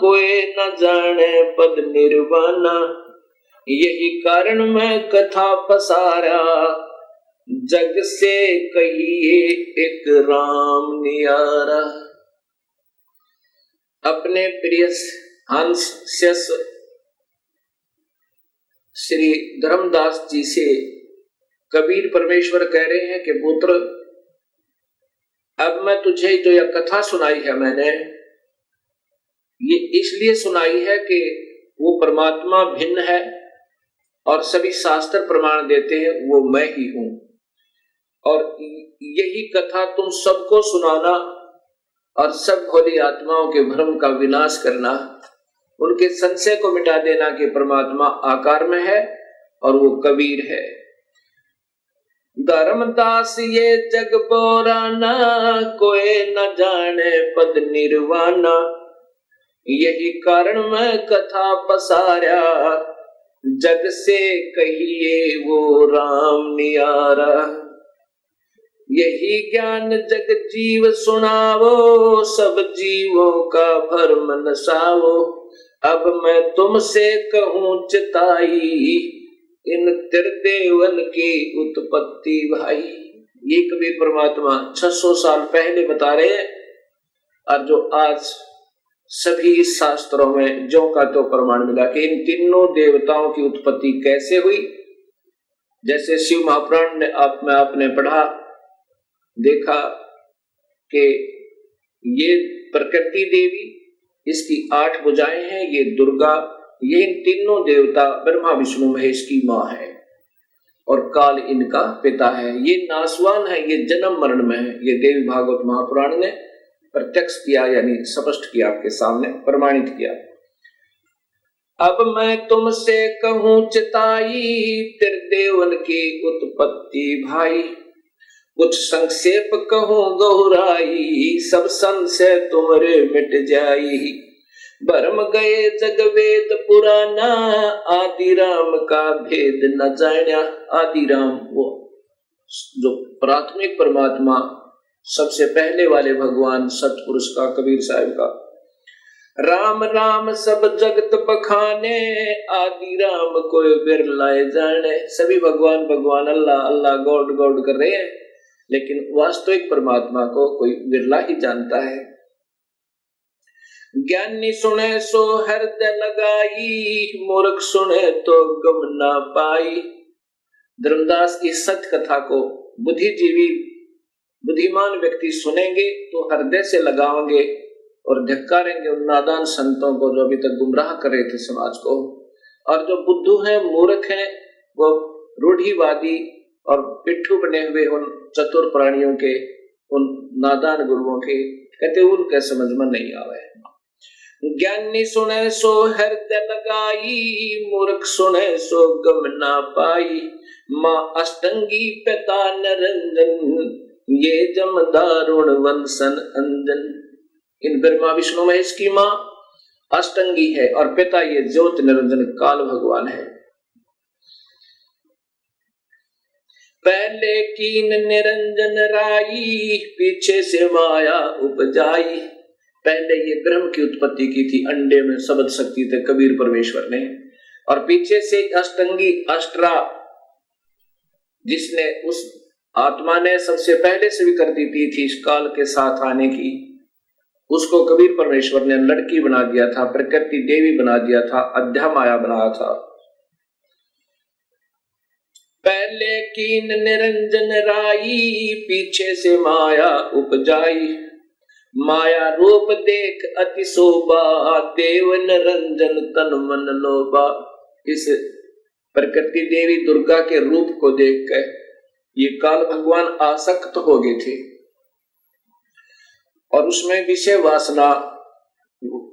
कोई न जाने पद निर्वाणा, यही कारण मैं कथा पसारा, जग से कहिए एक राम नियारा। अपने प्रिय हंस शिष्य श्री धर्मदास जी से कबीर परमेश्वर कह रहे हैं कि पुत्र, अब मैं तुझे जो यह कथा सुनाई है, मैंने ये इसलिए सुनाई है कि वो परमात्मा भिन्न है और सभी शास्त्र प्रमाण देते हैं वो मैं ही हूं, और यही कथा तुम सबको सुनाना और सब भोली आत्माओं के भ्रम का विनाश करना, उनके संशय को मिटा देना कि परमात्मा आकार में है और वो कबीर है। धर्मदास ये जग बोराना, कोई न जाने पद निर्वाणा, यही कारण मैं कथा पसारा, जग से कहिए वो राम नियारा। यही ज्ञान जग जीव सुनावो, सब जीवों का भरम नसावो, अब मैं तुमसे कहूं चिताई, इन त्रिदेवन की उत्पत्ति भाई। ये कबीर परमात्मा 600 साल पहले बता रहे हैं, और जो आज सभी शास्त्रों में जो का तो प्रमाण मिला कि इन तीनों देवताओं की उत्पत्ति कैसे हुई। जैसे शिव महापुराण ने आपने पढ़ा, देखा कि ये प्रकृति देवी, इसकी 8 भुजाएं हैं, ये दुर्गा, ये इन तीनों देवता ब्रह्मा विष्णु महेश की माँ है, और काल इनका पिता है। ये नासवान है, ये जन्म मरण में है। ये देवी भागवत महापुराण ने प्रत्यक्ष किया, यानी स्पष्ट किया, आपके सामने प्रमाणित किया। अब मैं तुमसे कहूं चिताई, त्रिदेवन की उत्पत्ति भाई, कुछ संक्षेप कहूं गहुराई, सब संशय तुमरे मिट जाई। भरम गए जग वेद पुराना, आदि राम का भेद न जाना। आदि राम वो जो प्राथमिक परमात्मा, सबसे पहले वाले भगवान सतपुरुष का, कबीर साहब का। राम राम सब जगत बखाने, आदि राम कोई बिरलाए जाने। सभी भगवान भगवान, अल्लाह अल्लाह, गॉड गॉड कर रहे हैं, लेकिन वास्तविक परमात्मा को कोई बिरला ही जानता है। ज्ञानी सुने सो हृदय लगाई, मूर्ख सुने तो गम ना पाई। धर्मदास की सत्य कथा को बुद्धिजीवी बुद्धिमान व्यक्ति सुनेंगे तो हृदय से लगाओगे और धिक्कारेंगे उन नादान संतों को जो अभी तक गुमराह कर रहे थे समाज को। और जो बुद्धू हैं, मूर्ख हैं, वो रूढ़िवादी और पिट्ठू बने हुए उन चतुर प्राणियों के, उन नादान गुरुओं के, कहते उनके समझ में नहीं आवे। ज्ञानी सुने सो हृदय लगाई, मूर्ख सुने सो गम ना पाई। माँ अष्टंगी पिता निरंजन, ये जम दारुण वंशन अंजन। इन ब्रह्मा विष्णु महेश की माँ अष्टंगी है और पिता ये ज्योत निरंजन काल भगवान है। पहले कीन निरंजन राई, पीछे से माया उपजाई। पहले ये ब्रह्म की उत्पत्ति की थी, अंडे में शब्द शक्ति थे कबीर परमेश्वर ने, और पीछे से अष्टंगी अष्टरा, जिसने उस आत्मा ने सबसे पहले स्वीकृति दी थी इस काल के साथ आने की, उसको कबीर परमेश्वर ने लड़की बना दिया था, प्रकृति देवी बना दिया था, अध्या माया बनाया था। पहले कीन निरंजन राई, पीछे से माया उपजाई। माया रूप देख अति शोभा, देव निरंजन तन मन लोभा। इस प्रकृति देवी दुर्गा के रूप को देखकर ये काल भगवान आसक्त हो गए थे और उसमें विषय वासना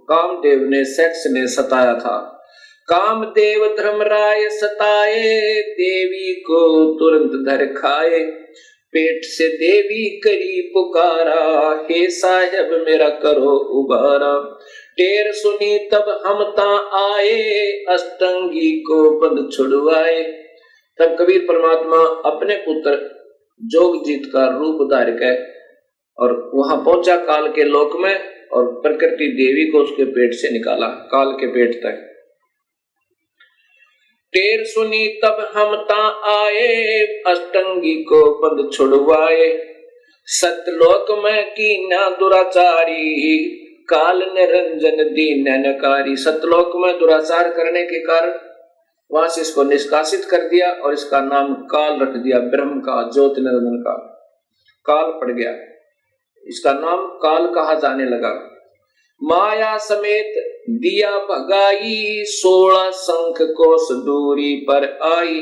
कामदेव ने, सेक्स ने सताया था। कामदेव धर्मराय सताए, देवी को तुरंत धर खाए। पेट से देवी करी पुकारा, हे साहेब मेरा करो उबारा। टेर सुनी तब हम ता आए, अष्टंगी को बंद छुड़वाए। तब कबीर परमात्मा अपने पुत्र जोगजीत का रूप धार कर और वहां पहुंचा काल के लोक में और प्रकृति देवी को उसके पेट से निकाला, काल के पेट तक। टेर सुनी तब हम ता आए, अष्टंगी को बंद छुड़वाए। सतलोक में कीना दुराचारी, काल निरंजन दीन नकारी। सतलोक में दुराचार करने के कारण वहां से इसको निष्कासित कर दिया और इसका नाम काल रख दिया, ब्रह्म का, ज्योति निरंजन का। काल पड़ गया, इसका नाम काल कहा जाने लगा। माया समेत दिया भगाई, 16 शंख कोस दूरी पर आई।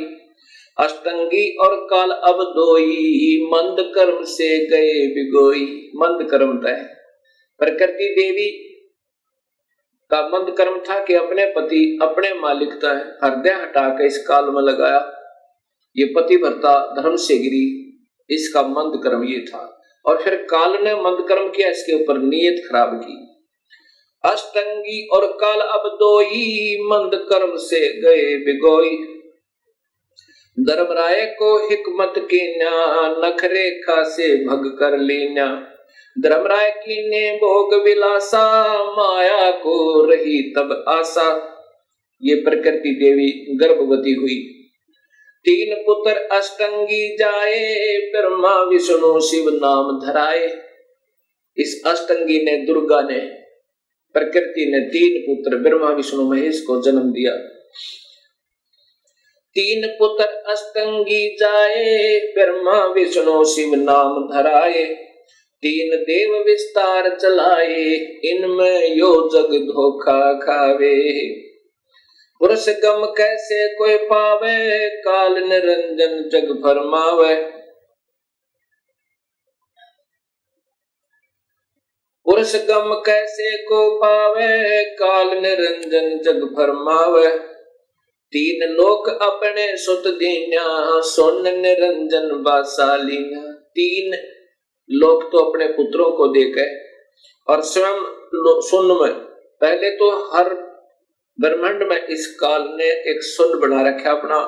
अष्टंगी और काल अब दोई, मंद कर्म से गए बिगोई। मंद कर्म तय प्रकृति देवी का मंद कर्म था कि अपने पति, अपने मालिक तय हृदय हटाकर इस काल में लगाया। ये पतिव्रता धर्म से गिरी, इसका मंद कर्म ये था। और फिर काल ने मंद कर्म किया, इसके ऊपर नीयत खराब की। अष्टंगी और काल अब दोई, मंद कर्म से गए बिगोई। धर्मराय को हिकमत की न्या, नख रेखा से भग कर लीना। धर्मराय की ने भोग विलासा, माया को रही तब आशा। ये प्रकृति देवी गर्भवती हुई। 3 पुत्र अष्टंगी जाए, ब्रह्मा विष्णु शिव नाम धराए। इस अष्टंगी ने, दुर्गा ने, प्रकृति ने 3 पुत्र ब्रह्मा विष्णु महेश को जन्म दिया। 3 पुत्र अष्टंगी जाए, ब्रह्मा विष्णु शिव नाम धराए। 3 देव विस्तार चलाए, इनमें यो जग धोखा खावे। पुरुष गम कैसे कोई पावे, काल निरंजन जग फरमावे। पुरुष गम कैसे को पावे, काल निरंजन जग फरमावे। 3 लोक अपने सुत दीन्या, सोन निरंजन बासालीना। 3 लोक तो अपने पुत्रों को देकर और स्वयं सुन में, पहले तो हर ब्रह्मांड में इस काल ने एक सुन बना रखा, अपना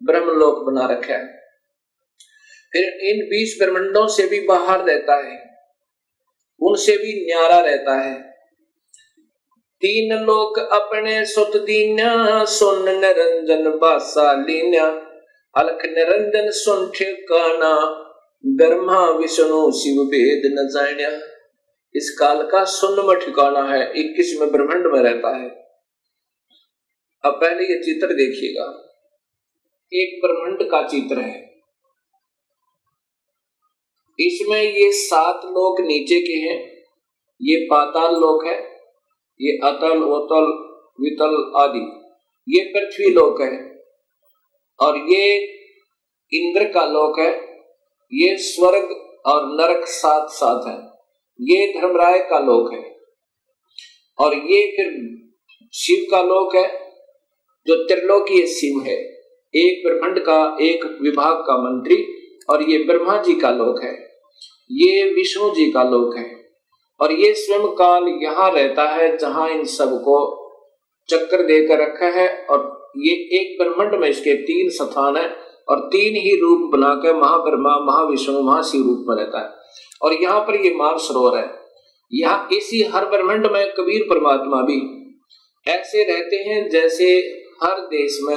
ब्रह्मलोक बना रखा है। फिर इन 20 ब्रह्मांडों से भी बाहर रहता है, उनसे भी न्यारा रहता है। 3 लोक अपने सुत दीन्या, सुन निरंजन बासालीना। अलख निरंजन सुन ठिकाना, ब्रह्मा विष्णु शिव भेद न जान्या। इस काल का सुन में ठिकाना है, 21वें ब्रह्मांड में रहता है। अब पहले ये चित्र देखिएगा, एक ब्रह्मांड का चित्र है। इसमें ये 7 लोक नीचे के हैं, ये पाताल लोक है, ये अतल वतल वितल आदि, ये पृथ्वी लोक है, और ये इंद्र का लोक है, ये स्वर्ग और नरक साथ साथ है, ये धर्मराय का लोक है, और ये फिर शिव का लोक है जो त्रिलोकीय शिव है, एक ब्रह्मांड का एक विभाग का मंत्री, और ये ब्रह्मा जी का लोक है, ये विष्णु जी का लोक है, और ये स्वयं काल यहाँ रहता है जहां इन सबको चक्कर देकर रखा है। और ये एक ब्रह्मांड में इसके 3 स्थान है और 3 ही रूप बनाकर महाब्रह्मा, महाविष्णु, महाशिव रूप में रहता है। और यहाँ पर ये मान सरोवर है, यहाँ इसी हर ब्रह्मांड में कबीर परमात्मा भी ऐसे रहते हैं जैसे हर देश में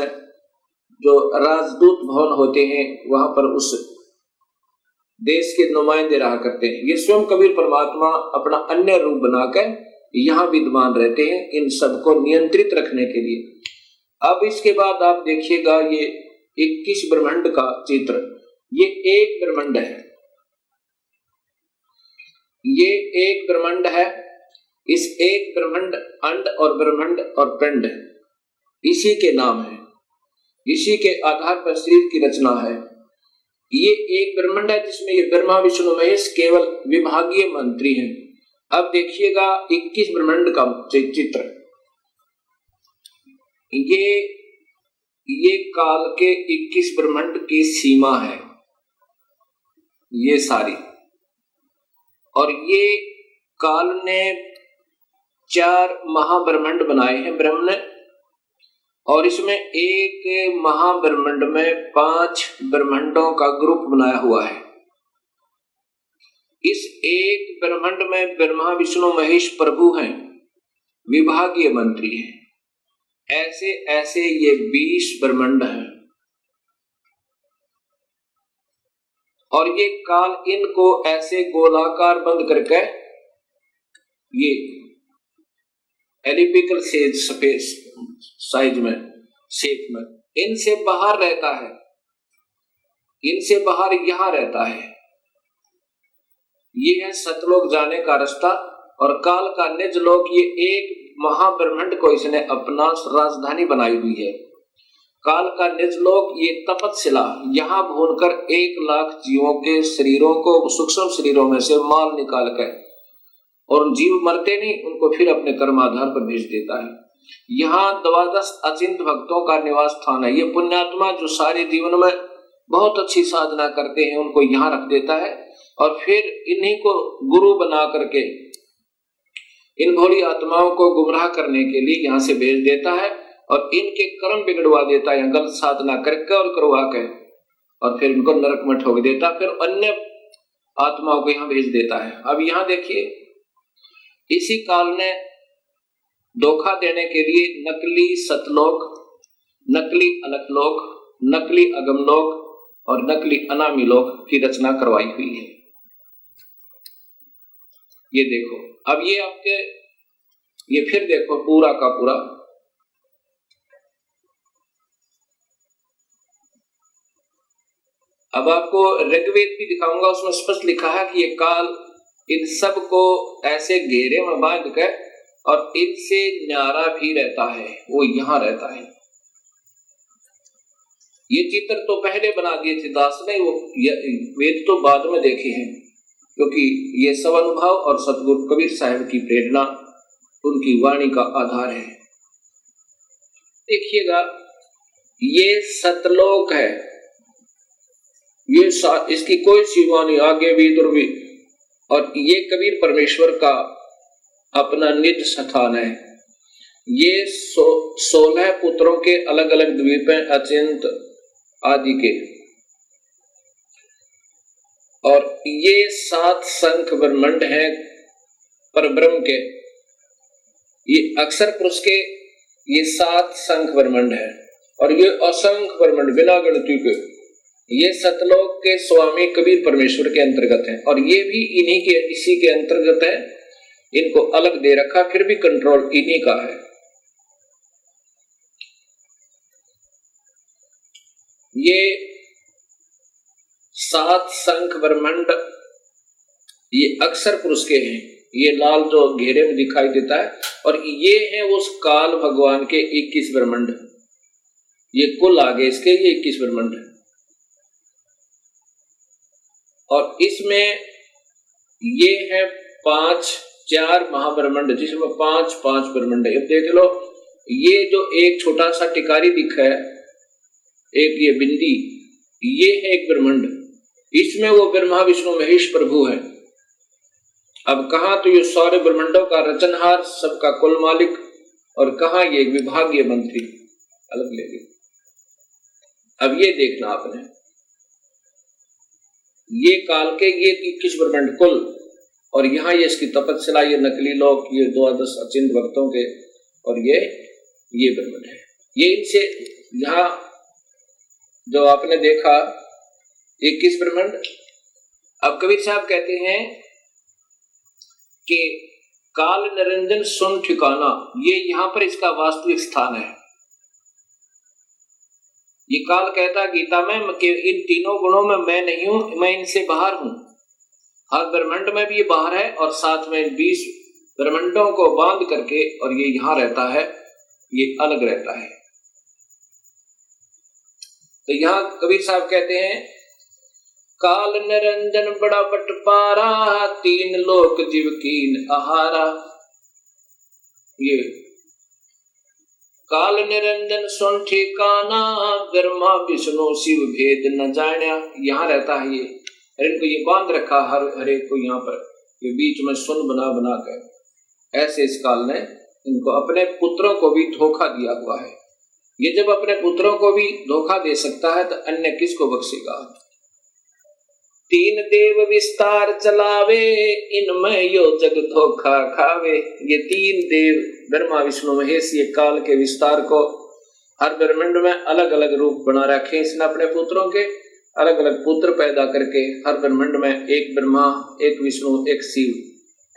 जो राजदूत भवन होते हैं वहां पर उस देश के नुमाइंदे रहा करते हैं। ये स्वयं कबीर परमात्मा अपना अन्य रूप बनाकर यहाँ विद्यमान रहते हैं इन सबको नियंत्रित रखने के लिए। अब इसके बाद आप देखिएगा ये 21 ब्रह्मांड का चित्र, ये एक ब्रह्मांड है। ये एक ब्रह्मांड है। इस एक ब्रह्मांड अंड और ब्रह्मांड और पिंड इसी के नाम है, इसी के आधार पर शरीर की रचना है। ये एक ब्रह्मांड है जिसमें ये ब्रह्मा विष्णु महेश केवल विभागीय मंत्री हैं। अब देखिएगा 21 ब्रह्मांड का चित्र। ये काल के 21 ब्रह्मांड की सीमा है ये सारी। और ये काल ने 4 महाब्रह्मांड बनाए हैं ब्रह्म ने, और इसमें एक महाब्रह्मांड में 5 ब्रह्मांडों का ग्रुप बनाया हुआ है। इस एक ब्रह्मांड में ब्रह्मा विष्णु महेश प्रभु हैं, विभागीय मंत्री हैं। ऐसे ऐसे ये 20 ब्रह्मांड हैं। और ये काल इनको ऐसे गोलाकार बंद करके ये एलिप्टिकल स्पेस साइज में शेप में इनसे बाहर रहता है, इनसे बाहर यहां रहता है। ये है सतलोक जाने का रास्ता। और काल का निज लोक, ये एक महाब्रह्मांड को इसने अपना राजधानी बनाई हुई है। काल का निज लोक ये तपतशिला, यहाँ भूनकर 1 लाख जीवों के शरीरों को सूक्ष्म शरीरों में से माल निकाल कर, और जीव मरते नहीं, उनको फिर अपने कर्माधार पर भेज देता है। यहाँ 12 अचिंत भक्तों का निवास स्थान है। ये पुण्यात्मा जो सारे जीवन में बहुत अच्छी साधना करते हैं उनको यहाँ रख देता है, और फिर इन्हीं को गुरु बना करके इन भोली आत्माओं को गुमराह करने के लिए यहाँ से भेज देता है, और इनके कर्म बिगड़वा देता है गलत साधना करके और करवा के, और फिर इनको नरक में ठोक देता, फिर अन्य आत्माओं को यहाँ भेज देता है। अब यहाँ देखिए, इसी काल ने धोखा देने के लिए नकली सतलोक, नकली अलकलोक, नकली अगमलोक और नकली अनामी लोक की रचना करवाई हुई है। ये देखो, अब ये आपके, ये फिर देखो पूरा का पूरा अब आपको ऋग्वेद भी दिखाऊंगा, उसमें स्पष्ट लिखा है कि ये काल इन सब को ऐसे घेरे में बांध कर और इनसे न्यारा भी रहता है, वो यहां रहता है। ये चित्र तो पहले बना दिए थे दास ने, वो वेद तो बाद में देखे हैं, क्योंकि ये सब अनुभव और सतगुरु कबीर साहब की प्रेरणा, उनकी वाणी का आधार है। देखिएगा, ये सतलोक है, ये इसकी कोई सीमा नहीं, आगे भी इधर भी। और ये कबीर परमेश्वर का अपना निज स्थान है। ये 16 पुत्रों के अलग अलग द्वीप हैं, अचिंत आदि के। और ये 7 शंख ब्रह्मांड हैं परब्रह्म के। ये अक्षर पुरुष के ये 7 शंख ब्रह्मांड है, और ये असंख्य ब्रह्मांड बिना गिनती के, ये सतलोक के स्वामी कबीर परमेश्वर के अंतर्गत हैं, और ये भी इन्हीं के, इसी के अंतर्गत है। इनको अलग दे रखा, फिर भी कंट्रोल इन्हीं का है। ये 7 शंख ब्रह्मांड ये अक्षर पुरुष के हैं, ये लाल जो घेरे में दिखाई देता है, और ये है उस काल भगवान के 21 ब्रह्मांड। ये कुल आगे इसके ये 21 ब्रह्मांड है, और इसमें ये है 4 महाब्रह्मांड, जिसमें 5 ब्रह्मांड है। अब देख लो, ये जो एक छोटा सा टिकारी दिखा है, एक ये बिंदी, ये है एक ब्रह्मांड, इसमें वो ब्रह्मा विष्णु महेश प्रभु है। अब कहां तो ये सारे ब्रह्मांडों का रचनहार, सबका कुल मालिक, और कहां ये विभागीय मंत्री अलग ले गए। अब ये देखना आपने, ये काल के ये 21 ब्रह्मांड कुल, और यहाँ ये इसकी तपस्या, ये नकली लोक, ये 12 अचिंत भक्तों के, और ये ब्रह्मांड है। ये इनसे यहाँ जो आपने देखा 21 ब्रह्मांड। अब कबीर साहब कहते हैं कि काल निरंजन सुन ठिकाना, ये यहाँ पर इसका वास्तविक स्थान है। ये काल कहता गीता में कि इन तीनों गुणों में मैं नहीं हूं, मैं इनसे बाहर हूं। हर ब्रह्मांड में भी ये बाहर है और साथ में 20 ब्रह्मांडों को बांध करके और ये यहां रहता है, ये अलग रहता है। तो यहां कबीर साहब कहते हैं काल निरंजन बड़ा बटपारा, 3 लोक जीव कीन आहारा। ये काल निरंजन सुन ठिकाना, ब्रह्मा विष्णु शिव भेद न जाना। यहाँ रहता है ये, इनको ये बांध रखा हर एक को यहाँ पर, ये बीच में सुन बना बना कर। ऐसे इस काल ने इनको अपने पुत्रों को भी धोखा दिया हुआ है। ये जब अपने पुत्रों को भी धोखा दे सकता है तो अन्य किसको बख्शेगा। 3 देव विस्तार चलावे, इनमें यो जग धोखा खावे। ये 3 देव ब्रह्मा विष्णु महेश ये काल के विस्तार को हर ब्रह्मांड में अलग अलग रूप बना रखे। इसने अपने पुत्रों के अलग अलग पुत्र पैदा करके हर ब्रह्मांड में एक ब्रह्मा, एक विष्णु, एक शिव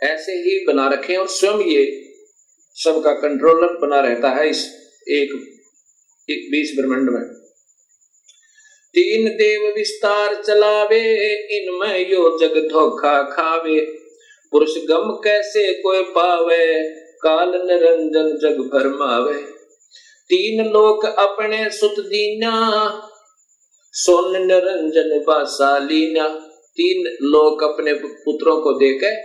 ऐसे ही बना रखे और स्वयं ये सबका कंट्रोलर बना रहता है इस एक 20 ब्रह्मांड में। 3 देव विस्तार चलावे, इनमें यो जग धोखा खावे। पुरुष गम कैसे कोई पावे, काल निरंजन जग भरमावे। 3 लोक अपने सुत दीना, सोन निरंजन बासालीना। 3 लोक अपने पुत्रों को देके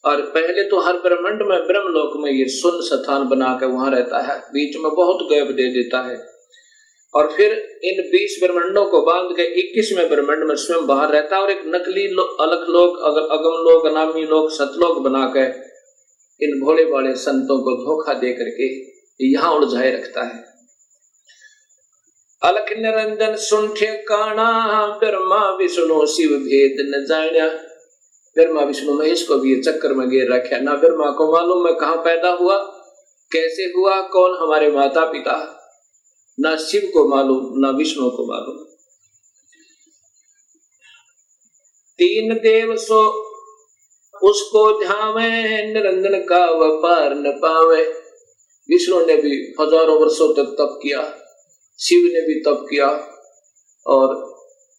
और पहले तो हर ब्रह्मांड में ब्रह्मलोक में ये सुन स्थान बना के वहां रहता है, बीच में बहुत गैप दे देता है और फिर इन 20 ब्रह्मांडों को बांध के 21वें ब्रह्मांड में स्वयं बाहर रहता है और एक नकली अलग लोक, अगम लोक, अनामी लोक, सतलोक बना के इन भोले भाले संतों को धोखा दे करके यहाँ उलझाए रखता है। अलख निरंजन सुन ठिकाना, ब्रह्मा विष्णु शिव भेद न जाना। ब्रह्मा विष्णु महेश को भी ये चक्कर में घेर रखा। ना ब्रह्मा को मालूम मैं कहाँ पैदा हुआ, कैसे हुआ, कौन हमारे माता पिता, ना शिव को मालूम, ना विष्णु को मालूम। 3 देव सो उसको ध्यावे, निरंजन का व्यापार न पावे। विष्णु ने भी हजारों वर्षों तक तप किया, शिव ने भी तप किया और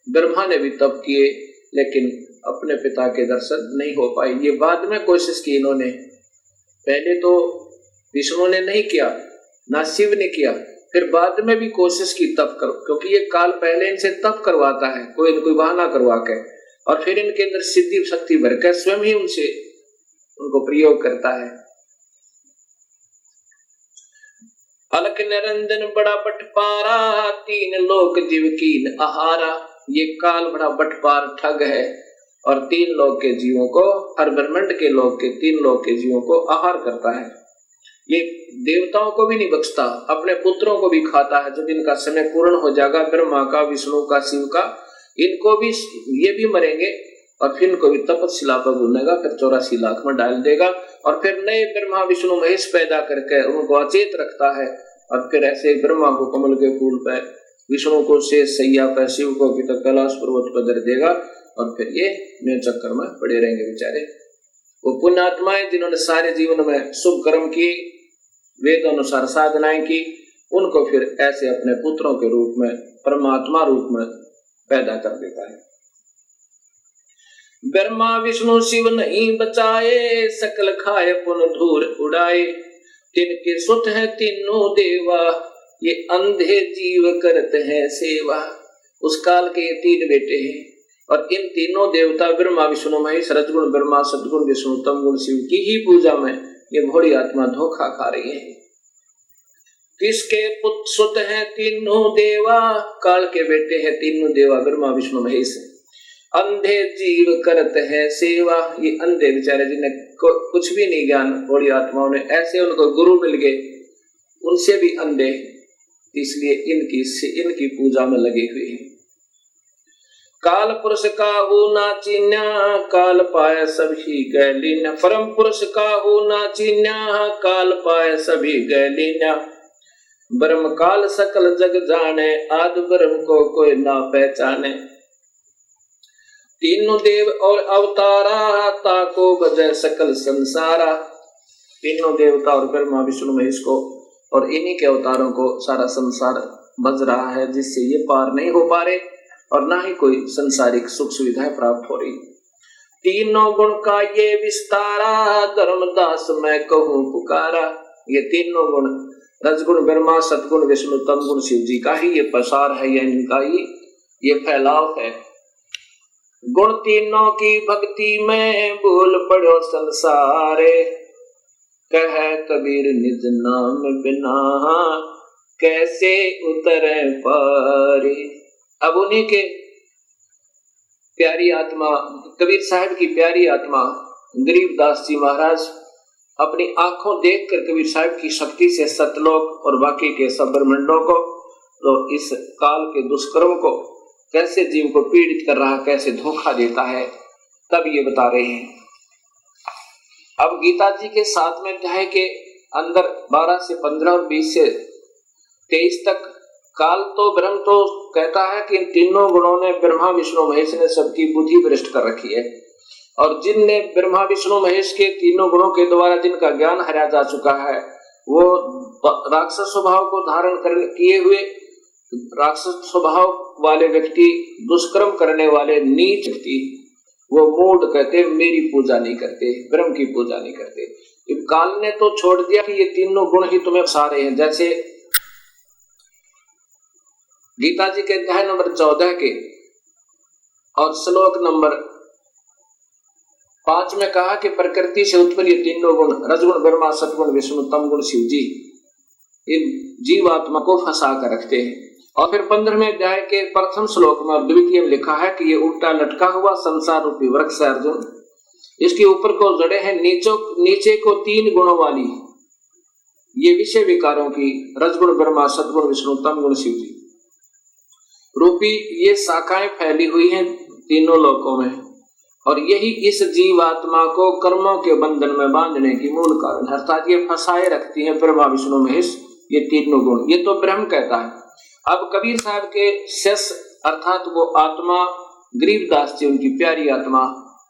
ब्रह्मा ने भी तप किए, लेकिन अपने पिता के दर्शन नहीं हो पाए। ये बाद में कोशिश की इन्होंने, पहले तो विष्णु ने नहीं किया, ना शिव ने किया, फिर बाद में भी कोशिश की तप करो, क्योंकि ये काल पहले इनसे तप करवाता है कोई न कोई बहाना करवा के, और फिर इनके अंदर सिद्धि शक्ति भर कर स्वयं ही उनसे उनको प्रयोग करता है। अलख निरंजन बड़ा बटपारा, 3 लोक जीव कीन आहारा। ये काल बड़ा बटपार ठग है और 3 लोक के जीवों को, हर ब्रह्मांड के लोक के 3 लोक के जीवों को आहार करता है। ये देवताओं को भी नहीं बख्शता, अपने पुत्रों को भी खाता है। जब इनका समय पूर्ण हो जाएगा, ब्रह्मा का, विष्णु का, शिव का, इनको भी, ये भी मरेंगे और फिर इनको भी तपस्या पर भूनेगा, फिर 84 लाख में डाल देगा और फिर नए ब्रह्मा विष्णु महेश पैदा करके उनको अचेत रखता है। और फिर ऐसे ब्रह्मा को कमल के फूल पे, विष्णु को शेष सैया पे, शिव को कि कैलाश पर्वत पर धर देगा और फिर ये नए चक्कर में पड़े रहेंगे बेचारे। वो पुण्यात्माएं जिन्होंने सारे जीवन में शुभ कर्म किए, वेद अनुसार साधनाएं की, उनको फिर ऐसे अपने पुत्रों के रूप में, परमात्मा रूप में पैदा कर देता है। ब्रह्मा विष्णु शिव नहीं बचाए, सकल खाए पुन धूर उड़ाए। तिनके सुत है तीनों देवा, ये अंधे जीव करते हैं सेवा। उस काल के ये 3 बेटे हैं और इन तीनों देवता ब्रह्मा विष्णु महेश, रजगुण ब्रह्मा, सदगुण विष्णु, तमगुण शिव की ही पूजा में ये भोली आत्मा धोखा खा रही है। किसके पुत्र सुत है तीनों देवा, काल के बेटे हैं तीनों देवा ब्रह्मा विष्णु महेश। अंधे जीव करते हैं सेवा, ये अंधे बेचारे जिन्हें कुछ भी नहीं ज्ञान, बड़ी आत्माओं ने ऐसे उनको गुरु मिल गए, उनसे भी अंधे, इसलिए इनकी पूजा में लगे हुए हैं। काल पुरुष का हो ना चीन्या, काल पाए सभी गए लीना। परम पुरुष का हो ना चीन्या, काल पाए सभी गए लीना। ब्रह्म काल सकल जग जाने, आदि ब्रह्म को कोई ना पहचाने। तीनों देव और अवतारा, ताको बजय सकल संसारा। तीनों देवता और ब्रह्मा विष्णु महेश को और इन्हीं के अवतारों को सारा संसार बज रहा है, जिससे ये पार नहीं हो पा रहे और ना ही कोई संसारिक सुख सुविधाएं प्राप्त हो रही। तीनों गुण का ये विस्तारा, धर्मदास मैं कहूँ पुकारा। ये तीनों गुण रजगुण ब्रह्मा, सतगुण विष्णु, तमगुण शिव जी का ही ये पसार है, या इनका ही ये फैलाव है। गुण तीनों की भक्ति में भूल पड़ो संसारे, कह कबीर निज नाम बिना कैसे उतरे पारे। अब उन्हीं के प्यारी आत्मा, कबीर साहब की प्यारी आत्मा गरीबदास जी महाराज अपनी आंखों देखकर कबीर साहब की शक्ति से सतलोक और बाकी के सब ब्रह्मांडों को, तो इस काल के दुष्कर्म को कैसे जीव को पीड़ित कर रहा, कैसे धोखा देता है, तब ये बता रहे हैं। अब गीता जी के 7वें अध्याय के अंदर 12 से 15 और 20 से 23 तक काल तो ब्रह्म तो कहता है कि इन तीनों गुणों ने ब्रह्मा विष्णु महेश ने सबकी बुद्धि भ्रष्ट कर रखी है, और जिनने ब्रह्मा विष्णु महेश के तीनों गुणों के द्वारा जिनका ज्ञान हराया जा चुका है, वो राक्षस स्वभाव को धारण किए हुए राक्षस स्वभाव वाले व्यक्ति, दुष्कर्म करने वाले नीच व्यक्ति, वो मूढ़ कहते, मेरी पूजा नहीं करते, ब्रह्म की पूजा नहीं करते। काल ने तो छोड़ दिया कि ये तीनों गुण ही तुम्हें फंसा रहे हैं। जैसे गीता जी के अध्याय नंबर 14 के और श्लोक नंबर 5 में कहा कि प्रकृति से उत्पन्न ये तीनों गुण रजगुण ब्रह्मा, सतगुण विष्णु, तमगुण शिव जी, इन जीवात्मा को फंसा कर रखते हैं। और फिर 15वें अध्याय के प्रथम श्लोक में और द्वितीय में लिखा है कि ये उल्टा लटका हुआ संसार रूपी वृक्ष है अर्जुन, इसके ऊपर को जड़े हैं नीचे को 3 गुणों वाली ये विषय विकारों की रजगुण ब्रह्मा, सतगुण विष्णु, तमगुण शिव जी रूपी ये शाखाएं फैली हुई हैं तीनों लोकों में, और यही इस जीवात्मा को कर्मों के बंधन में बांधने की मूल कारण है। अर्थात ये फंसाए रखती है ब्रह्मा विष्णु महेश ये तीनों गुण, ये तो ब्रह्म कहता है। अब कबीर साहब के शिष्य अर्थात वो आत्मा गरीबदास जी, उनकी प्यारी आत्मा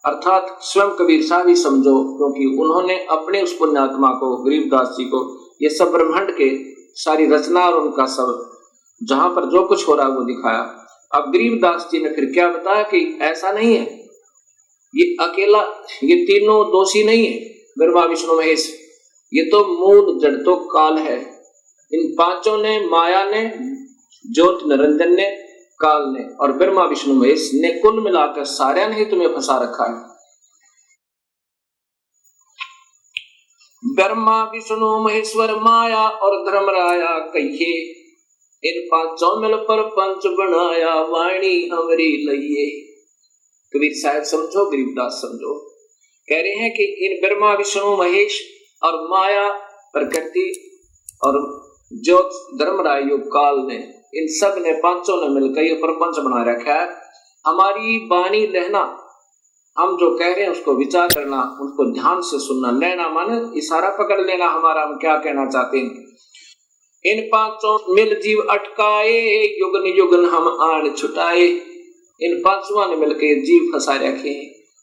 अर्थात स्वयं कबीर साहब ही समझो, क्योंकि उन्होंने अपने उस पुण्यात्मा को गरीबदास जी को ये सब ब्रह्मांड के सारी रचना और उनका सब जहां पर जो कुछ हो रहा है वो दिखाया। अब गरीबदास जी ने फिर क्या बताया कि ऐसा नहीं है, ये अकेला ये तीनों दोषी नहीं है ब्रह्मा विष्णु महेश, ये तो मूल जड़ तो काल है। इन पांचों ने, माया ने, ज्योत निरंजन ने, काल ने और ब्रह्मा विष्णु महेश ने कुल मिलाकर सारे ने ही तुम्हें फंसा रखा है। ब्रह्मा विष्णु महेश्वर माया और धर्मराया कहिए, इन पांचों मिल पर पंच बनाया, वाणी हमरी लइए। कबीर साहब समझो, गरीबदास समझो, कह रहे हैं कि इन ब्रह्मा विष्णु महेश और माया प्रकृति और ज्योत धर्मराय योग काल ने, इन सब ने पांचों ने मिलकर ये प्रपंच बना रखा है। हमारी वाणी लेना, हम जो कह रहे हैं उसको विचार करना, उसको ध्यान से सुनना, लेना माने इशारा पकड़ लेना हमारा, हम क्या कहना चाहते हैं। इन पांचों मिल जीव अटकाए, युगन युगन हम आन छुटाए। इन पांचों ने मिलकर जीव फंसा रखे,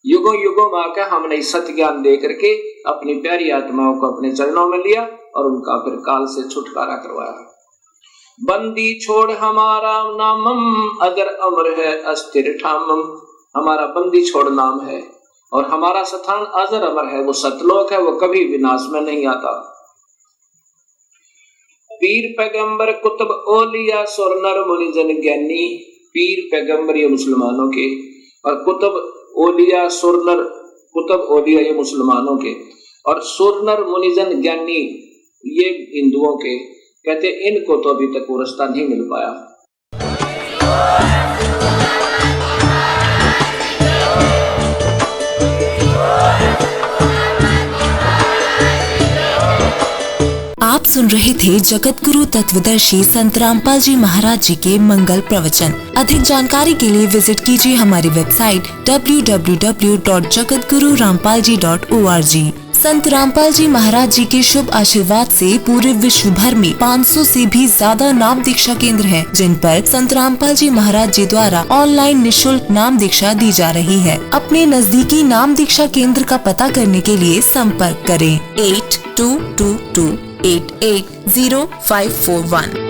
युगों युगों में आकर हमने सत्य ज्ञान दे करके अपनी प्यारी आत्माओं को अपने चरणों में लिया और उनका फिर काल से छुटकारा करवाया। बंदी छोड़ हमारा नामम, अगर अमर है अस्थिर ठामम। हमारा बंदी छोड़ नाम है और हमारा स्थान अजर अमर है, वो सतलोक है, वो कभी विनाश में नहीं आता। पीर पैगंबर कुतुब ओलिया सुर नर मुनि जन ज्ञानी। पीर पैगंबर ये मुसलमानों के और कुतुब ओलिया सुर नर, कुतुब ओलिया ये मुसलमानों के और सुर नर मुनि जन ज्ञानी ये हिंदुओं के। कहते इनको तो अभी तक वो रास्ता नहीं मिल पाया। आप सुन रहे थे जगत गुरु तत्वदर्शी संत रामपाल जी महाराज जी के मंगल प्रवचन। अधिक जानकारी के लिए विजिट कीजिए हमारी वेबसाइट www.jagatgururampalji.org। संत रामपाल जी महाराज जी के शुभ आशीर्वाद से पूरे विश्व भर में 500 से भी ज्यादा नाम दीक्षा केंद्र हैं, जिन पर संत रामपाल जी महाराज जी द्वारा ऑनलाइन निःशुल्क नाम दीक्षा दी जा रही है। अपने नजदीकी नाम दीक्षा केंद्र का पता करने के लिए संपर्क करें 8222880541।